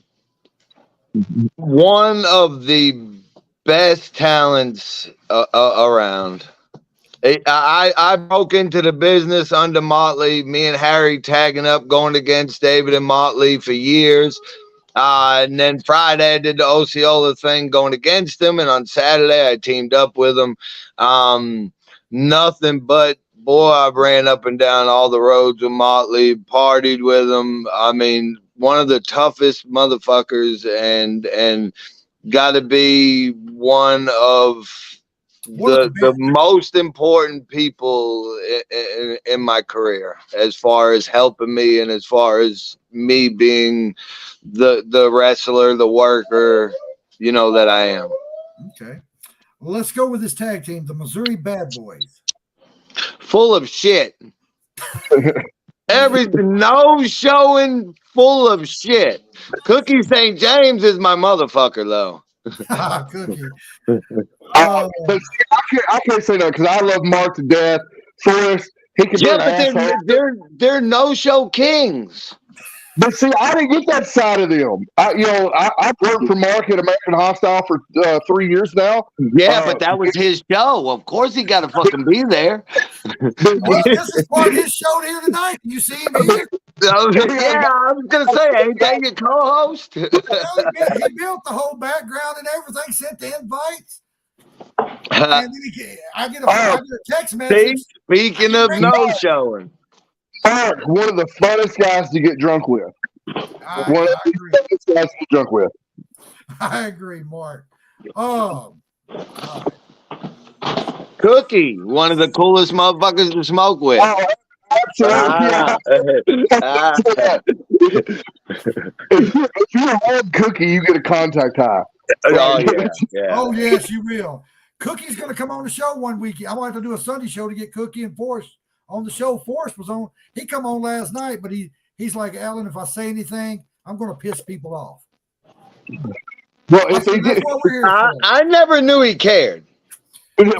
one of the best talents around. I broke into the business under Motley. Me and Harry tagging up, going against David and Motley for years. And then Friday I did the Osceola thing going against him. And on Saturday I teamed up with him. Nothing but, boy, I ran up and down all the roads with Motley, partied with him. I mean, one of the toughest motherfuckers and got to be one of the most important people in my career, as far as helping me and as far as me being the wrestler, the worker, that I am. Okay. Well, let's go with this tag team, the Missouri Bad Boys. Full of shit. No showing, full of shit. Cookie St. James is my motherfucker, though. Cookie. But I can't say that because I love Mark to death. Forrest, he can be an asshole. They're no-show kings. But see, I didn't get that side of them. I've worked for Mark at American Hostile for 3 years now. Yeah, but that was his show. Of course, he got to fucking be there. Well, this is part of his show here tonight. You see him here? Yeah, I was gonna say, ain't that your co-host? He built the whole background and everything. Sent the invites. And then I get a text message. Speaking of no showing. Mark, one of the funnest guys to get drunk with. One of the funnest guys to get drunk with. I agree, Mark. Cookie, one of the coolest motherfuckers to smoke with. Oh, absolutely. If you're on Cookie, you get a contact high. Oh, yeah. Oh, yes, you will. Cookie's going to come on the show one week. I'm going to have to do a Sunday show to get Cookie and Forrest on the show. Forrest was on. He come on last night, but he's like, Alan, if I say anything, I'm going to piss people off. Well, I never knew he cared. When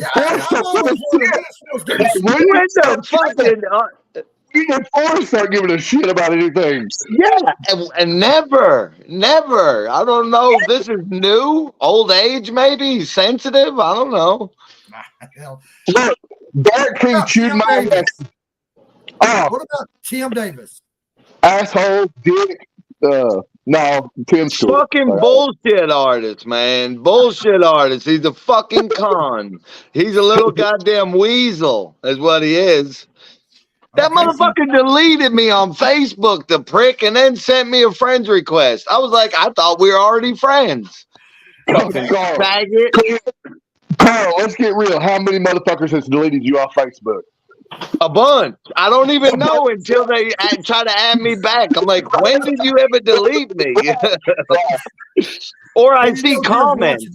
Forrest start giving a shit about anything. Yeah, and never. I don't know if this is new, old age, maybe sensitive. I don't know. Look, Derek King chewed my ass. What about Tim Davis? Asshole, dick. No, Tim's cool. Fucking bullshit artist, man. Bullshit artist. He's a fucking con. He's a little goddamn weasel, is what he is. That motherfucker deleted me on Facebook, the prick, and then sent me a friend's request. I was like, I thought we were already friends. Fucking faggot. Carl, let's get real. How many motherfuckers has deleted you off Facebook? A bunch. I don't even know until they try to add me back. I'm like, when did you ever delete me? Or I see comments.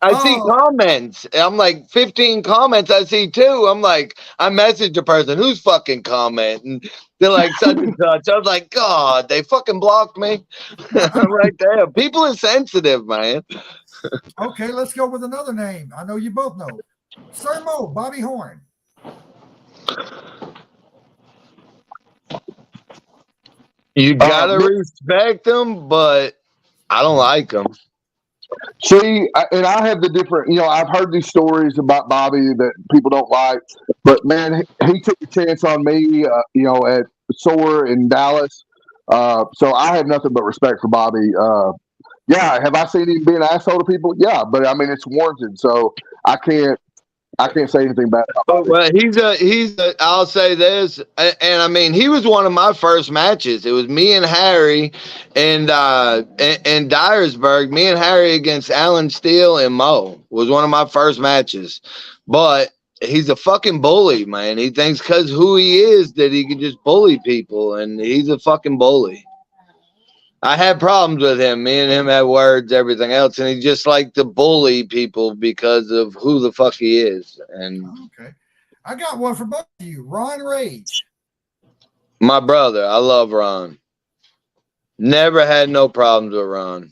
I see comments. I'm like 15 comments. I see 2. I'm like, I messaged a person who's fucking commenting. They're like such and such. I was like, God, they fucking blocked me. I'm right there. People are sensitive, man. Okay, let's go with another name. I know you both know. Sir Mo, Bobby Horn. You gotta respect them, but I don't like them. See, and I have the different, I've heard these stories about Bobby that people don't like, but man, he took a chance on me, at SOAR in Dallas. So I have nothing but respect for Bobby. Yeah, have I seen him be an asshole to people? Yeah, but I mean, it's warranted, so I can't say anything bad about Bobby. Well, I'll say this, and I mean, he was one of my first matches. It was me and Harry and Dyersburg. Me and Harry against Alan Steele and Mo was one of my first matches. But he's a fucking bully, man. He thinks because who he is that he can just bully people, and he's a fucking bully. I had problems with him. Me and him had words, everything else, and he just liked to bully people because of who the fuck he is. And okay, I got one for both of you. Ron Rage. My brother, I love Ron. Never had no problems with Ron.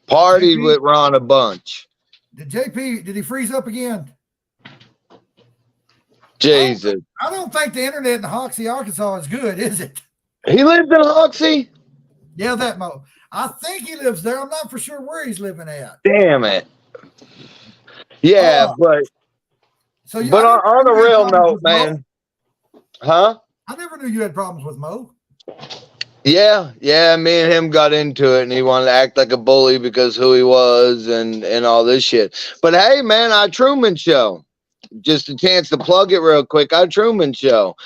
Partied JP, with Ron a bunch. Did he freeze up again? Jesus. I don't think the internet in Hoxie, Arkansas is good, is it? He lives in Hoxie? Yeah, that Mo. I think he lives there. I'm not for sure where he's living at. Damn it. Yeah, but on a real note, man. Mo. Huh? I never knew you had problems with Mo. Yeah, me and him got into it, and he wanted to act like a bully because who he was and all this shit. But hey, man, our Truman Show. Just a chance to plug it real quick. Our Truman Show.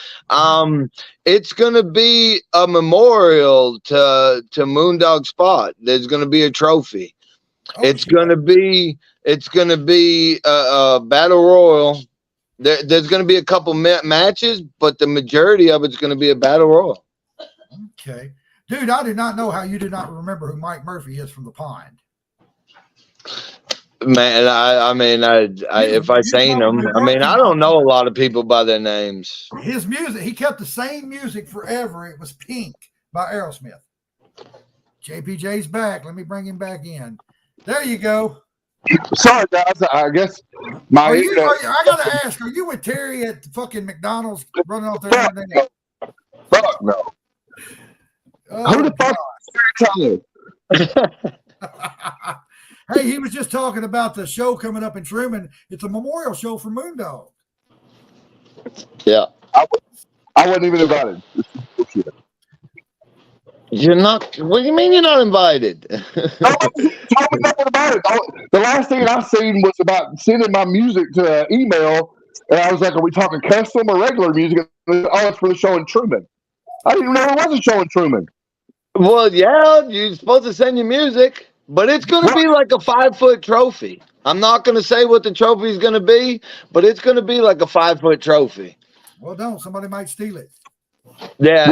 It's gonna be a memorial to Moondog Spot. There's gonna be a trophy. It's gonna be a battle royal. There's gonna be a couple matches, but the majority of it's gonna be a battle royal. Okay, dude, I did not know how you did not remember who Mike Murphy is from the Pond. Man, I mean, if I seen him, I mean, I don't know a lot of people by their names. His music, he kept the same music forever. It was Pink by Aerosmith. JPJ's back. Let me bring him back in. There you go. Sorry, guys. I guess I gotta ask, are you with Terry at the fucking McDonald's running off their internet? Fuck no. Who the fuck is Terry Tyler? Hey, he was just talking about the show coming up in Truman. It's a memorial show for Moondog. Yeah. I wasn't even invited. You're not. What do you mean you're not invited? Told me nothing about it. The last thing I seen was about sending my music to email, and I was like, "Are we talking custom or regular music?" Oh, it's for the show in Truman. I didn't even know there was a show in Truman. Well, yeah, you're supposed to send your music. But it's going to be like a 5-foot trophy. I'm not going to say what the trophy is going to be, but it's going to be like a 5-foot trophy. Well, don't. Somebody might steal it. Yeah.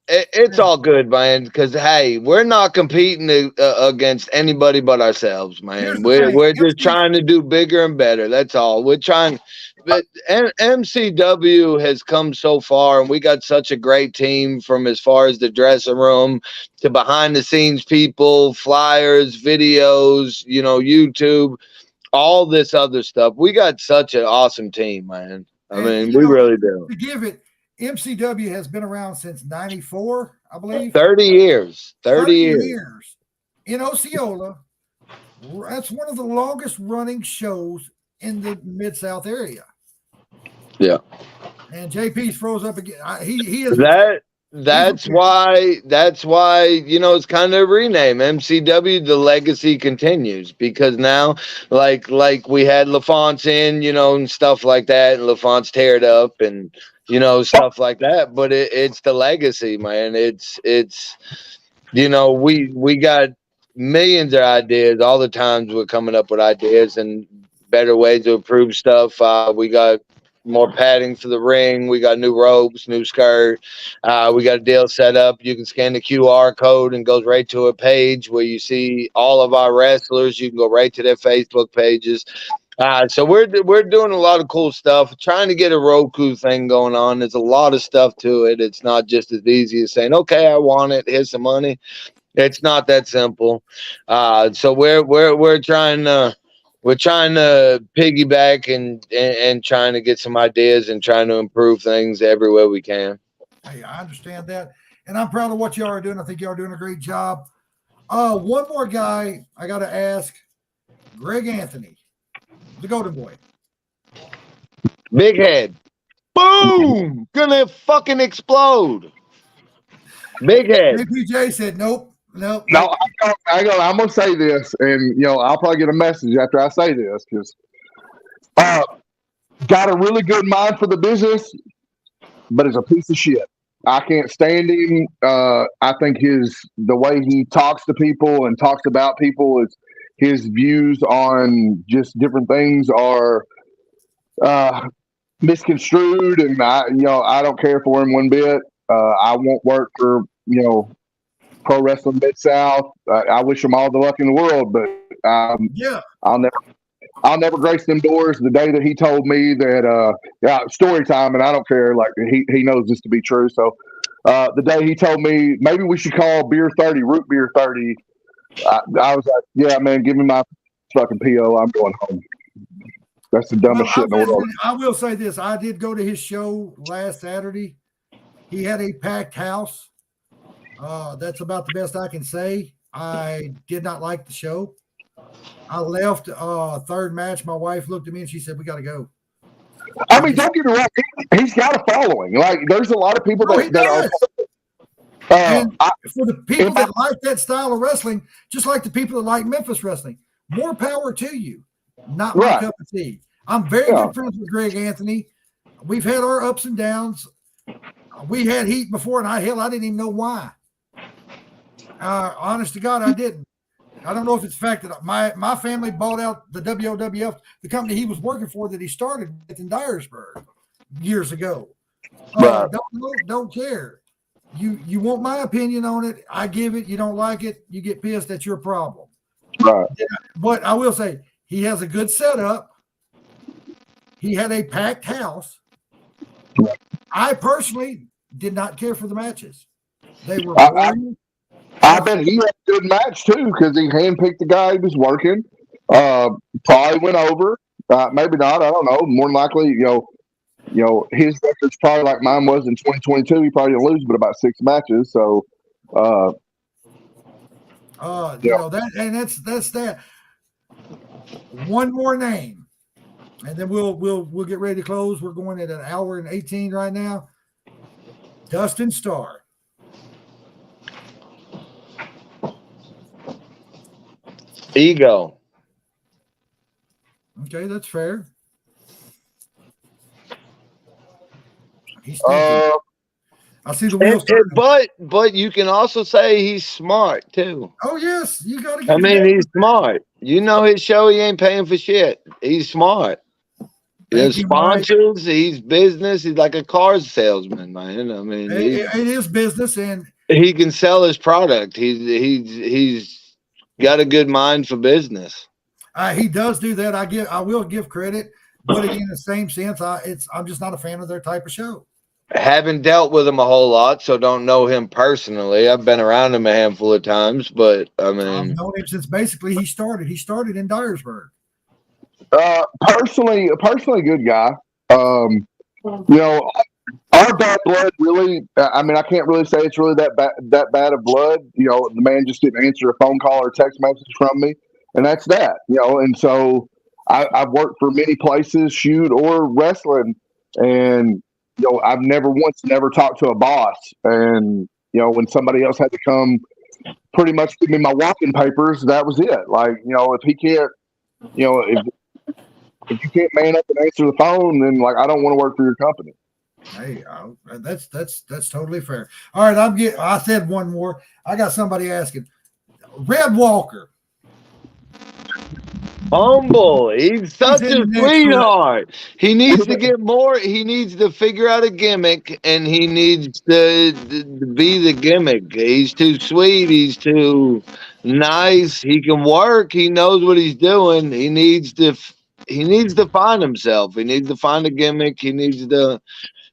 It's all good, man, because, hey, we're not competing against anybody but ourselves, man. We're just trying to do bigger and better. That's all. We're trying. But MCW has come so far, and we got such a great team from as far as the dressing room to behind the scenes people, flyers, videos, YouTube, all this other stuff. We got such an awesome team, man. I mean, we really do. To give it, MCW has been around since 94, I believe. 30 years. 30 years. In Osceola. That's one of the longest running shows in the Mid-South area. Yeah. And JP's froze up again. He is that's why it's kind of a rename. MCW, the legacy continues, because now like we had LaFonce in, and stuff like that, and LaFonce teared up and stuff like that. But it's the legacy, man. It's we got millions of ideas all the times. We're coming up with ideas, and better ways to improve stuff. We got more padding for the ring. We got new ropes, new skirt. We got a deal set up. You can scan the QR code and goes right to a page where you see all of our wrestlers. You can go right to their Facebook pages. So we're doing a lot of cool stuff. Trying to get a Roku thing going on. There's a lot of stuff to it. It's not just as easy as saying, "Okay, I want it. Here's some money." It's not that simple. So we're trying to piggyback and trying to get some ideas and trying to improve things everywhere we can. Hey, I understand that, and I'm proud of what y'all are doing. I think y'all are doing a great job. One more guy I got to ask, Greg Anthony, the Golden Boy. Big head. Boom! Gonna fucking explode. Big head. APJ said, nope. No, I'm gonna say this, and I'll probably get a message after I say this because got a really good mind for the business, but is a piece of shit. I can't stand him. I think the way he talks to people and talks about people is his views on just different things are misconstrued, and I don't care for him one bit. I won't work for Pro Wrestling Mid-South. I wish him all the luck in the world, but I'll never grace them doors. The day that he told me that, story time, and I don't care. Like he knows this to be true. So the day he told me maybe we should call beer 30 root beer 30, I was like, yeah, man, give me my fucking PO. I'm going home. That's the dumbest shit in the world. I will say this: I did go to his show last Saturday. He had a packed house. That's about the best I can say. I did not like the show. I left third match. My wife looked at me and she said, "We got to go." I mean, don't get me wrong. He's got a following. Like, there's a lot of people that are. For the people that like that style of wrestling, just like the people that like Memphis wrestling, more power to you. Not my cup of tea. I'm very good friends with Greg Anthony. We've had our ups and downs. We had heat before, and I didn't even know why. Honest to God, I didn't. I don't know if it's the fact that my family bought out the WOWF, the company he was working for that he started with in Dyersburg years ago. Don't care. You want my opinion on it, I give it. You don't like it, you get pissed. That's your problem. Right. But I will say he has a good setup. He had a packed house. I personally did not care for the matches. They were boring. I bet he had a good match too because he handpicked the guy he was working. Probably went over. Maybe not. I don't know. More than likely, his record's probably like mine was in 2022. He probably didn't lose but about 6 matches. So, that's that. One more name, and then we'll get ready to close. We're going at 1:18 right now. Dustin Starr. Ego. Okay, that's fair. He's I see the wheels. But you can also say he's smart too. Oh yes, you got to. I mean, he's smart. His show, he ain't paying for shit. He's smart. There's sponsors. He's business. He's like a car salesman, man. I mean, it is business, and he can sell his product. He's got a good mind for business. He does do that. I will give credit, but again, in the same sense, I'm just not a fan of their type of show. Haven't dealt with him a whole lot, so don't know him personally. I've been around him a handful of times, but I mean, I've known him since basically he started. He started in Dyersburg. Personally, a good guy. Our bad blood really. I mean, I can't really say it's really that bad of blood. The man just didn't answer a phone call or text message from me, and that's that. And so I've worked for many places, shoot or wrestling, and I've never talked to a boss. And when somebody else had to come, pretty much give me my walking papers, that was it. Like if he can't, if you can't man up and answer the phone, then like I don't want to work for your company. Hey, that's totally fair. All right, I said one more. I got somebody asking, Red Walker. Humble. He's such in a the next group. sweetheart. He needs to get more. He needs to figure out a gimmick, and he needs to be the gimmick. He's too sweet. He's too nice. He can work. He knows what he's doing. He needs to. He needs to find himself. He needs to find a gimmick. He needs to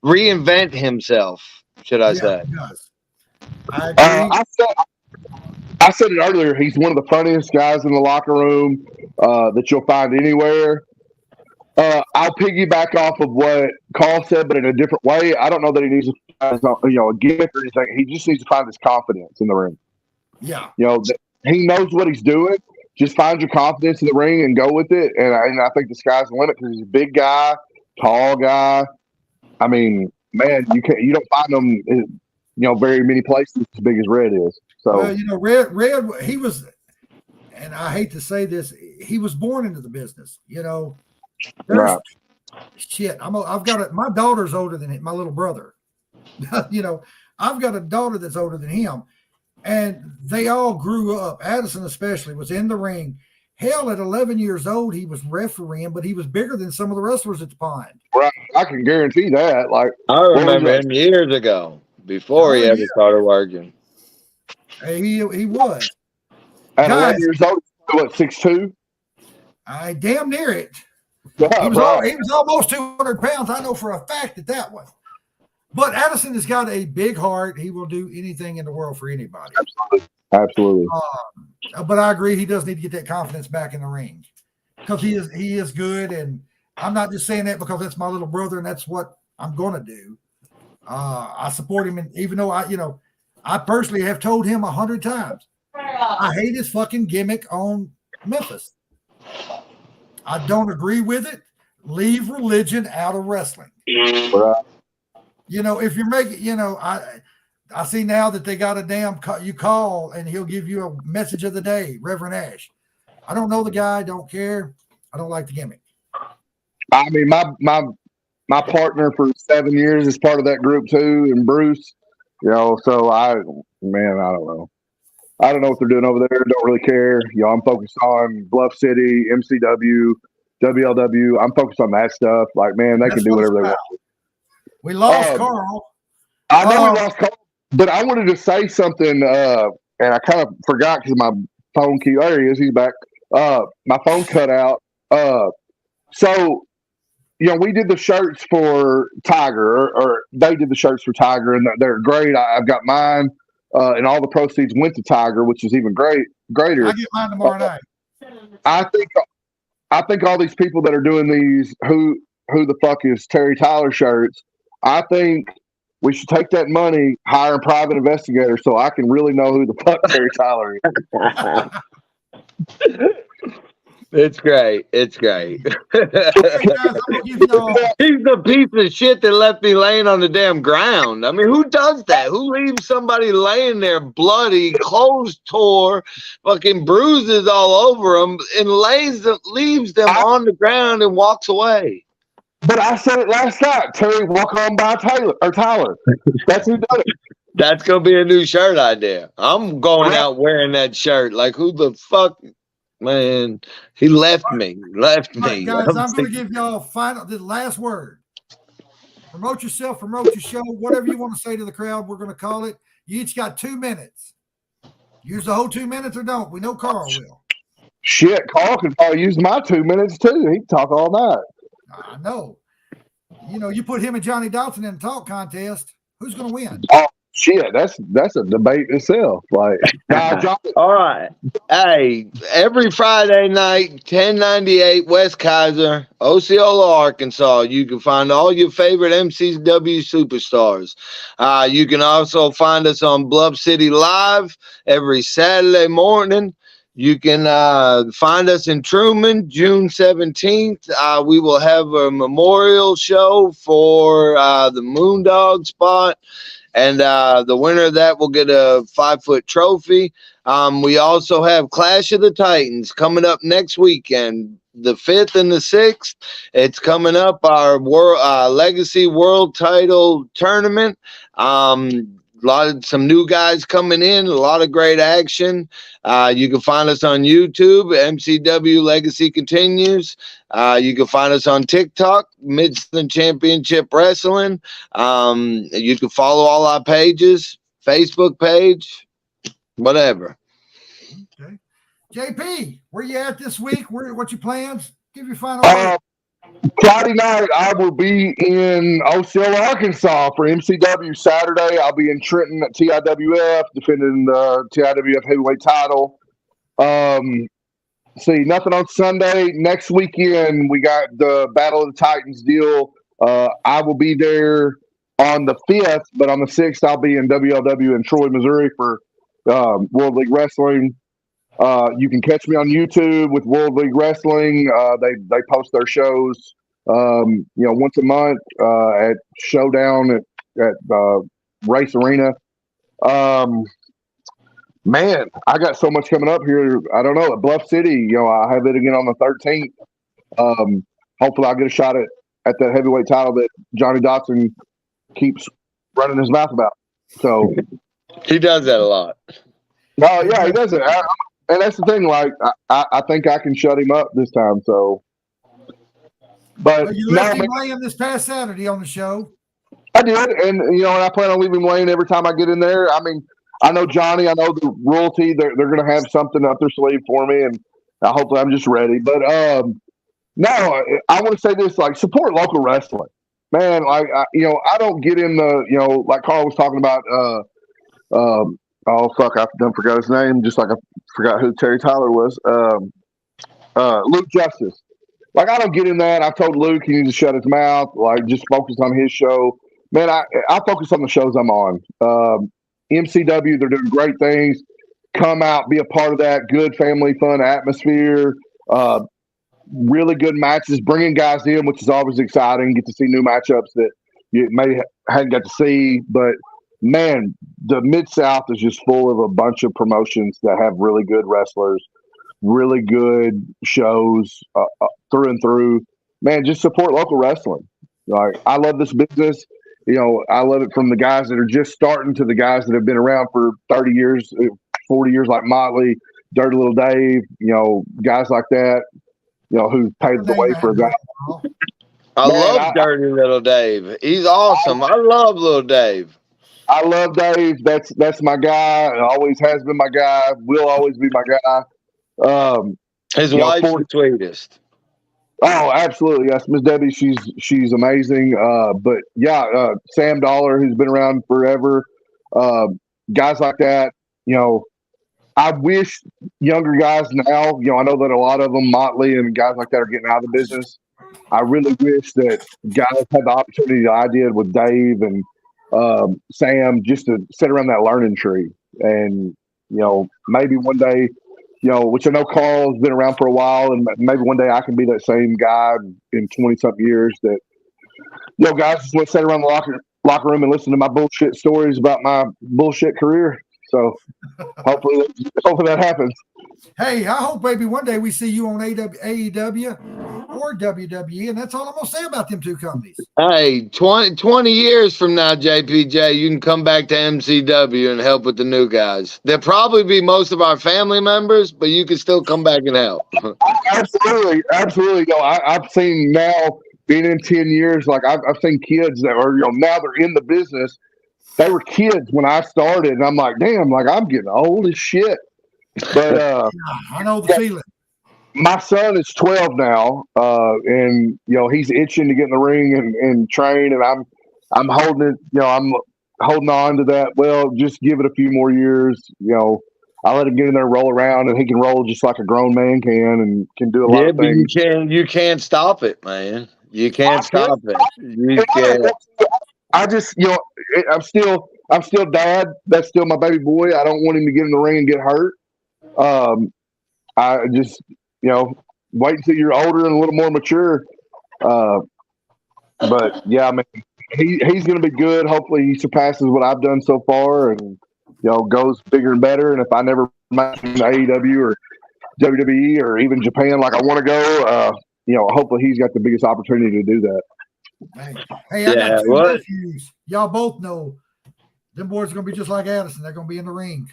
reinvent himself. Should I Yeah, say? he does. I agree. I said it earlier. He's one of the funniest guys in the locker room that you'll find anywhere. I'll piggyback off of what Carl said, but in a different way. I don't know that he needs to find a gimmick or anything. He just needs to find his confidence in the ring. Yeah. He knows what he's doing. Just find your confidence in the ring and go with it. And I think the sky's the limit because he's a big guy, tall guy. I mean, man, you don't find him, very many places as big as Red is. So, Red, he was, and I hate to say this, he was born into the business. There's shit. I've got my daughter's older than my little brother. I've got a daughter that's older than him, and they all grew up. Addison especially was in the ring. Hell, at 11 years old, he was refereeing, but he was bigger than some of the wrestlers at the Pond. Right, I can guarantee that. Like, I remember him years ago before he ever started working. He was. At 11 years old, what, 6'2"? I damn near it. Yeah, he was almost 200 pounds. I know for a fact that was. But Addison has got a big heart. He will do anything in the world for anybody. Absolutely. But I agree, he does need to get that confidence back in the ring because he is good. And I'm not just saying that because that's my little brother and that's what I'm going to do. I support him, and even though I personally have told him 100 times, I hate his fucking gimmick on Memphis. I don't agree with it. Leave religion out of wrestling. Right. If you're making, I see now that they got a damn you call and he'll give you a message of the day, Reverend Ash. I don't know the guy, don't care. I don't like the gimmick. I mean, my partner for 7 years is part of that group too, and Bruce. So I don't know. I don't know what they're doing over there. Don't really care. I'm focused on Bluff City, MCW, WLW. I'm focused on that stuff. Like, man, they can do whatever they want. We lost Carl. I know we lost Carl, but I wanted to say something, and I kind of forgot because my phone key. There he is. He's back. My phone cut out. So, we did the shirts for Tiger, or they did the shirts for Tiger, and they're great. I've got mine. And all the proceeds went to Tiger, which is even greater. I get mine tomorrow night. I think all these people that are doing these who the fuck is Terry Tyler shirts, I think we should take that money, hire a private investigator so I can really know who the fuck Terry Tyler is. It's great. It's great. He's the piece of shit that left me laying on the damn ground. I mean, who does that? Who leaves somebody laying there bloody, clothes tore, fucking bruises all over them, and leaves them on the ground and walks away? But I said it last night. Terry, walk on by Tyler. That's who does it. That's going to be a new shirt idea. I'm going out wearing that shirt. Like, who the fuck... Man, he left me. Right, guys, I'm going to give y'all the last word. Promote yourself, promote your show, whatever you want to say to the crowd, we're going to call it. You each got 2 minutes. Use the whole 2 minutes or don't. We know Carl will. Shit, Carl can probably use my 2 minutes too. He can talk all night. I know. You put him and Johnny Dawson in a talk contest, who's going to win? Oh, shit, that's a debate itself. Like, all right. Hey, every Friday night, 1098 West Kaiser, Osceola, Arkansas. You can find all your favorite MCW superstars. You can also find us on Bluff City Live every Saturday morning. You can find us in Truman, June 17th. We will have a memorial show for the Moondog spot. And the winner of that will get a 5-foot trophy. We also have Clash of the Titans coming up next weekend, the 5th and the 6th. It's coming up, our Legacy World Title Tournament. some new guys coming in, a lot of great action. You can find us on YouTube, MCW Legacy Continues. You can find us on TikTok, Mid-Southern Championship Wrestling. You can follow all our pages, Facebook page, whatever. Okay. JP, where you at this week? What's your plans? Give your final word. Friday night, I will be in Osceola, Arkansas for MCW. Saturday, I'll be in Trenton at TIWF, defending the TIWF heavyweight title. Nothing on Sunday. Next weekend, we got the Battle of the Titans deal. I will be there on the 5th, but on the 6th, I'll be in WLW in Troy, Missouri for World League Wrestling. You can catch me on YouTube with World League Wrestling. They post their shows, once a month at Showdown at Race Arena. Man, I got so much coming up here. I don't know, at Bluff City. I have it again on the 13th. Hopefully, I'll get a shot at that heavyweight title that Johnny Dotson keeps running his mouth about. So he does that a lot. No, yeah, he does it. And that's the thing. Like, I think I can shut him up this time. So, but you left him laying this past Saturday on the show. I did, and I plan on leaving him laying every time I get in there. I mean, I know Johnny. I know the royalty. They're going to have something up their sleeve for me, and hopefully I'm just ready. But no, I want to say this: like, support local wrestling, man. Like, I don't get in the like Carl was talking about. Oh fuck! I done forgot his name. Just like I forgot who Terry Tyler was. Luke Justice. Like, I don't get in that. I told Luke he needs to shut his mouth. Like, just focus on his show. Man, I focus on the shows I'm on. MCW, they're doing great things. Come out, be a part of that. Good family fun atmosphere. Really good matches. Bringing guys in, which is always exciting. Get to see new matchups that you hadn't got to see, but. Man, the Mid-South is just full of a bunch of promotions that have really good wrestlers, really good shows through and through. Man, just support local wrestling. Like, I love this business. I love it from the guys that are just starting to the guys that have been around for 30 years, 40 years, like Motley, Dirty Little Dave, guys like that, who paved the way for a guy. I love Dirty Little Dave. He's awesome. I love Little Dave. I love Dave. That's my guy. Always has been my guy. Will always be my guy. His wife's the sweetest. Oh, absolutely. Yes, Miss Debbie. She's amazing. But yeah, Sam Dollar, who's been around forever. Guys like that. I wish younger guys now. I know that a lot of them, Motley and guys like that, are getting out of the business. I really wish that guys had the opportunity that I did with Dave and. Sam, just to sit around that learning tree, and maybe one day, which I know Carl's been around for a while, and maybe one day I can be that same guy in 20-something years that guys just want to sit around the locker room and listen to my bullshit stories about my bullshit career. So hopefully that happens. Hey, I hope maybe one day we see you on AEW or WWE, and that's all I'm going to say about them two companies. Hey, 20 years from now, JPJ, you can come back to MCW and help with the new guys. They'll probably be most of our family members, but you can still come back and help. Absolutely. I've seen now, being in 10 years, like I've seen kids that are, now they're in the business. They were kids when I started, and I'm like, damn, like I'm getting old as shit. But I know the feeling. My son is 12 now, and he's itching to get in the ring and train, and I'm holding it. I'm holding on to that. Well, just give it a few more years. I let him get in there and roll around, and he can roll just like a grown man can, and can do a lot of things. But you can't stop it, man. You can't stop it. You can't. I just, I'm still dad. That's still my baby boy. I don't want him to get in the ring and get hurt. I just, wait until you're older and a little more mature. But yeah, I mean, he's going to be good. Hopefully he surpasses what I've done so far and, goes bigger and better. And if I never match in AEW or WWE or even Japan, like I want to go, hopefully he's got the biggest opportunity to do that. Hey, I got two nephews. Y'all both know them boys are going to be just like Addison. They're going to be in the ring.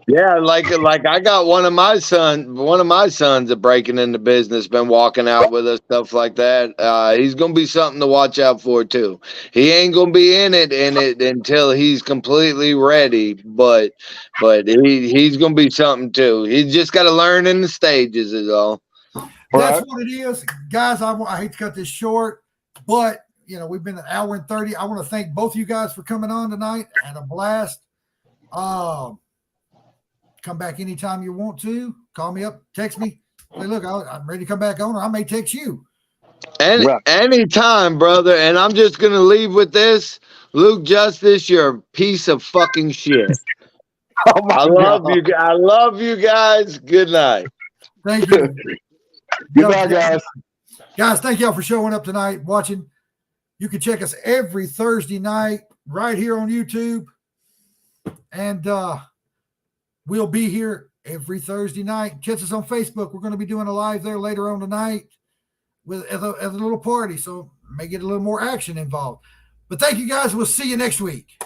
Yeah, like I got one of my sons that breaking into business, been walking out with us, stuff like that. He's gonna be something to watch out for too. He ain't gonna be in it until he's completely ready, but he's gonna be something too. He's just got to learn in the stages is all. That's what it is, guys. I hate to cut this short, but we've been an hour and 30. I want to thank both of you guys for coming on tonight. Had a blast. Come back anytime you want to. Call me up, text me. Say, look, I'm ready to come back on, or I may text you. Anytime, brother. And I'm just gonna leave with this. Luke Justice, you're a piece of fucking shit. I love you guys. Good night. Thank you. Goodbye, guys. Guys, thank y'all for showing up tonight, watching. You can check us every Thursday night right here on YouTube. And we'll be here every Thursday night. Catch us on Facebook. We're going to be doing a live there later on tonight as a little party, so may get a little more action involved. But thank you guys. We'll see you next week.